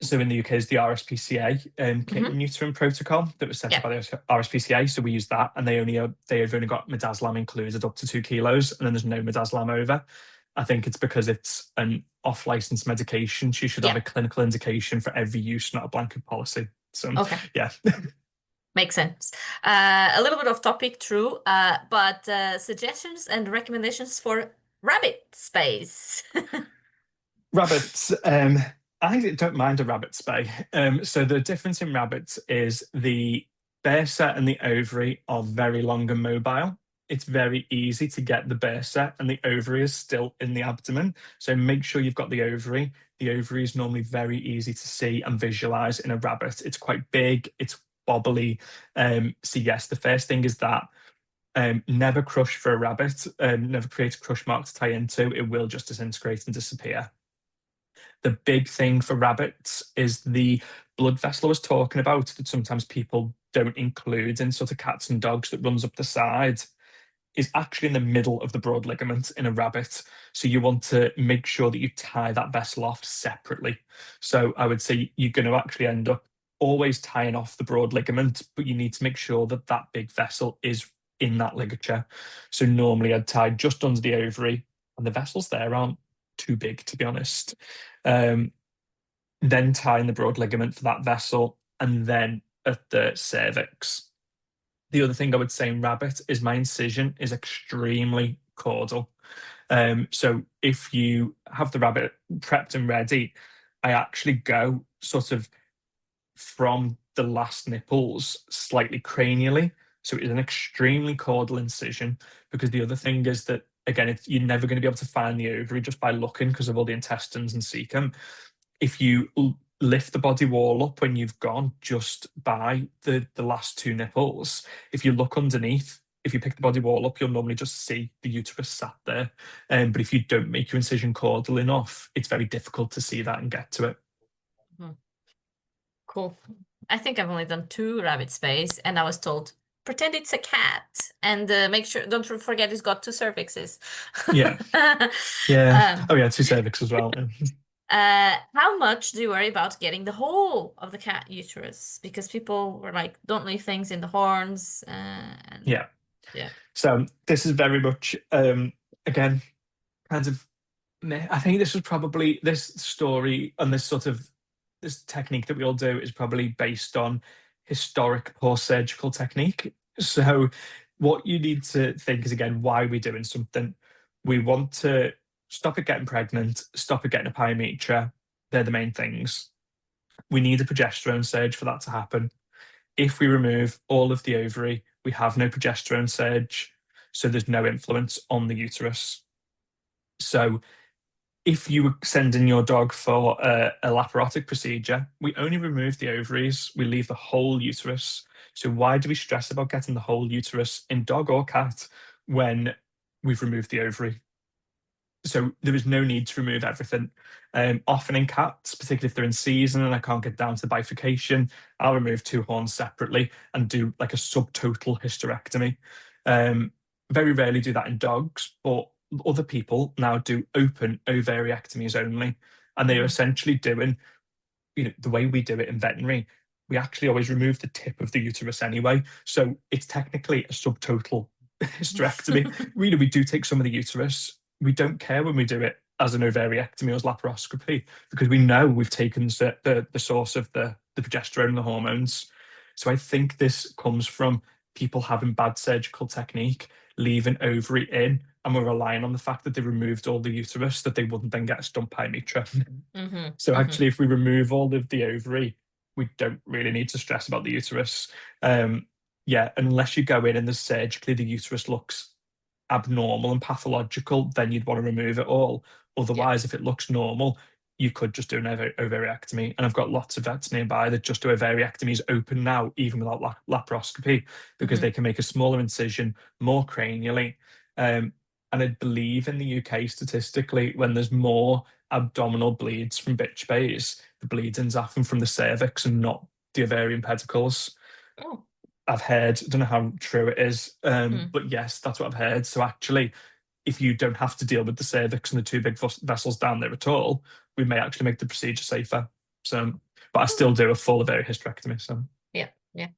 [SPEAKER 2] so in the UK is the RSPCA kit
[SPEAKER 1] Hmm.
[SPEAKER 2] and neutering protocol that was set up
[SPEAKER 1] Yeah.
[SPEAKER 2] by the RSPCA. So we use that, and they've only got midazolam included up to 2 kilos, and then there's no midazolam over. I think it's because it's an off-license medication. So you should have
[SPEAKER 1] Yeah.
[SPEAKER 2] a clinical indication for every use, not a blanket policy. So
[SPEAKER 1] Okay.
[SPEAKER 2] yeah.
[SPEAKER 1] Makes sense. A little bit off topic, true, but suggestions and recommendations for rabbit space.
[SPEAKER 2] Rabbits. I don't mind a rabbit spay. So the difference in rabbits is the bursa and the ovary are very long and mobile. It's very easy to get the bursa, and the ovary is still in the abdomen. So make sure you've got the ovary. The ovary is normally very easy to see and visualize in a rabbit. It's quite big, it's bobbly. So yes, the first thing is that never crush for a rabbit. Never create a crush mark to tie into. It will just disintegrate and disappear. The big thing for rabbits is the blood vessel I was talking about that sometimes people don't include in sort of cats and dogs that runs up the side is actually in the middle of the broad ligament in a rabbit. So you want to make sure that you tie that vessel off separately. So I would say you're going to actually end up always tying off the broad ligament, but you need to make sure that that big vessel is in that ligature. So normally I'd tie just under the ovary, and the vessels there aren't too big, to be honest. Um, then tying the broad ligament for that vessel, and then at the cervix. The other thing I would say in rabbit is my incision is extremely caudal. So if you have the rabbit prepped and ready, I actually go sort of from the last nipples slightly cranially. So it is an extremely caudal incision, because the other thing is that, again, you're never going to be able to find the ovary just by looking because of all the intestines and cecum. If you lift the body wall up when you've gone just by the last two nipples, if you look underneath, if you pick the body wall up, you'll normally just see the uterus sat there. But if you don't make your incision caudal enough, it's very difficult to see that and get to it.
[SPEAKER 1] Mhm. Cool. I think I've only done 2 rabbit space, and I was told, pretend it's a cat, and make sure, don't forget it's got 2 cervixes.
[SPEAKER 2] Yeah. Yeah.
[SPEAKER 1] Um,
[SPEAKER 2] Oh yeah, two cervix as well.
[SPEAKER 1] how much do you worry about getting the whole of the cat uterus? Because people were like, don't leave things in the horns, and
[SPEAKER 2] Yeah.
[SPEAKER 1] yeah.
[SPEAKER 2] So this is very much again kind of I think this was probably this story and this sort of this technique that we all do is probably based on historic poor surgical technique. So what you need to think is, again, why are we doing something? We want to stop it getting pregnant, stop it getting a pyometra. They're the main things. We need a progesterone surge for that to happen. If we remove all of the ovary, we have no progesterone surge, so there's no influence on the uterus. So if you were sending your dog for a laparotic procedure, we only remove the ovaries, we leave the whole uterus. So why do we stress about getting the whole uterus in dog or cat when we've removed the ovary? So there is no need to remove everything. Often in cats, particularly if they're in season and I can't get down to the bifurcation, I'll remove 2 horns separately and do like a subtotal hysterectomy. Very rarely do that in dogs, but other people now do open ovariectomies only, and they are
[SPEAKER 1] Mhm.
[SPEAKER 2] essentially doing, the way we do it in veterinary, we actually always remove the tip of the uterus anyway. So it's technically a subtotal hysterectomy. We do take some of the uterus. We don't care when we do it as an ovariectomy or as laparoscopy, because we know we've taken the source of the progesterone and the hormones. So I think this comes from people having bad surgical technique, leaving ovary in, and we're relying on the fact that they removed all the uterus, that they wouldn't then get a stump pyometra.
[SPEAKER 1] Mhm.
[SPEAKER 2] So
[SPEAKER 1] Mhm.
[SPEAKER 2] actually, if we remove all of the ovary, we don't really need to stress about the uterus. Yeah, unless you go in and surgically the uterus looks abnormal and pathological, then you'd want to remove it all.
[SPEAKER 1] Yeah.
[SPEAKER 2] Otherwise, if it looks normal, you could just do an ovariectomy. And I've got lots of vets nearby that just do ovariectomies open now, even without laparoscopy, because
[SPEAKER 1] Mhm.
[SPEAKER 2] they can make a smaller incision more cranially. And I believe in the UK, statistically, when there's more abdominal bleeds from bitch bays, the bleeding's often from the cervix and not the ovarian pedicles.
[SPEAKER 1] Oh.
[SPEAKER 2] I've heard, I don't know how true it is,
[SPEAKER 1] Mm.
[SPEAKER 2] but yes, that's what I've heard. So actually, if you don't have to deal with the cervix and the 2 big vessels down there at all, we may actually make the procedure safer. So, but I still
[SPEAKER 1] Oh.
[SPEAKER 2] do a full ovarian hysterectomy. So
[SPEAKER 1] Yeah. Yeah.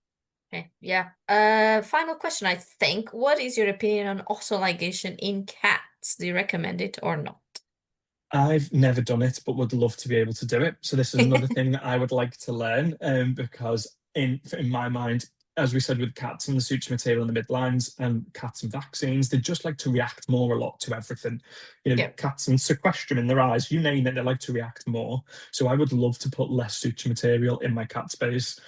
[SPEAKER 1] Okay. Yeah. Final question, I think. What is your opinion on osseoligation in cats? Do you recommend it or not?
[SPEAKER 2] I've never done it, but would love to be able to do it. So this is another thing that I would like to learn, because in my mind, as we said with cats and the suture material in the midlines and cats and vaccines, they just like to react more a lot to everything.
[SPEAKER 1] Yeah.
[SPEAKER 2] Cats and sequestrum in their eyes, you name it, they like to react more. So I would love to put less suture material in my cat space.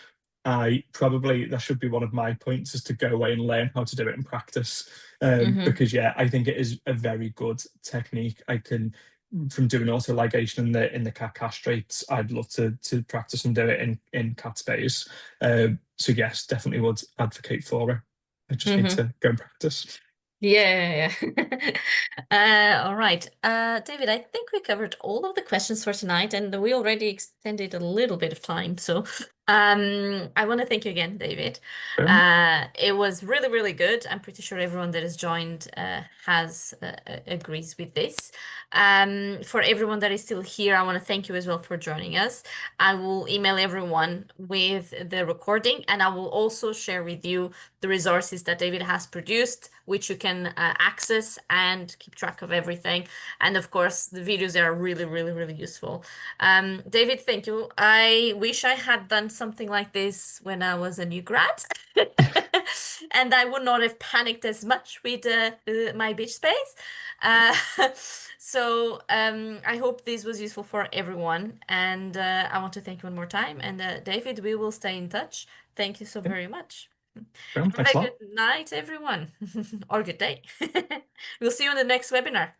[SPEAKER 2] That should be one of my points, is to go away and learn how to do it in practice. Because yeah, I think it is a very good technique. I can, from doing autoligation in the cat castrates, I'd love to practice and do it in cat space. So yes, definitely would advocate for it. I just need to go and practice.
[SPEAKER 1] Yeah. All right. David, I think we covered all of the questions for tonight, and we already extended a little bit of time. So, I want to thank you again, David. It was really, really good. I'm pretty sure everyone that has joined has agrees with this. For everyone that is still here, I want to thank you as well for joining us. I will email everyone with the recording, and I will also share with you the resources that David has produced, which you can access and keep track of everything. And of course, the videos are really, really, really useful. David, thank you. I wish I had done something like this when I was a new grad. And I would not have panicked as much with my beach space. Uh, I hope this was useful for everyone. And I want to thank you one more time. And David, we will stay in touch. Thank you so very much. Have
[SPEAKER 2] Thanks
[SPEAKER 1] a
[SPEAKER 2] a
[SPEAKER 1] good
[SPEAKER 2] lot.
[SPEAKER 1] night, everyone, or good day. We'll see you on the next webinar.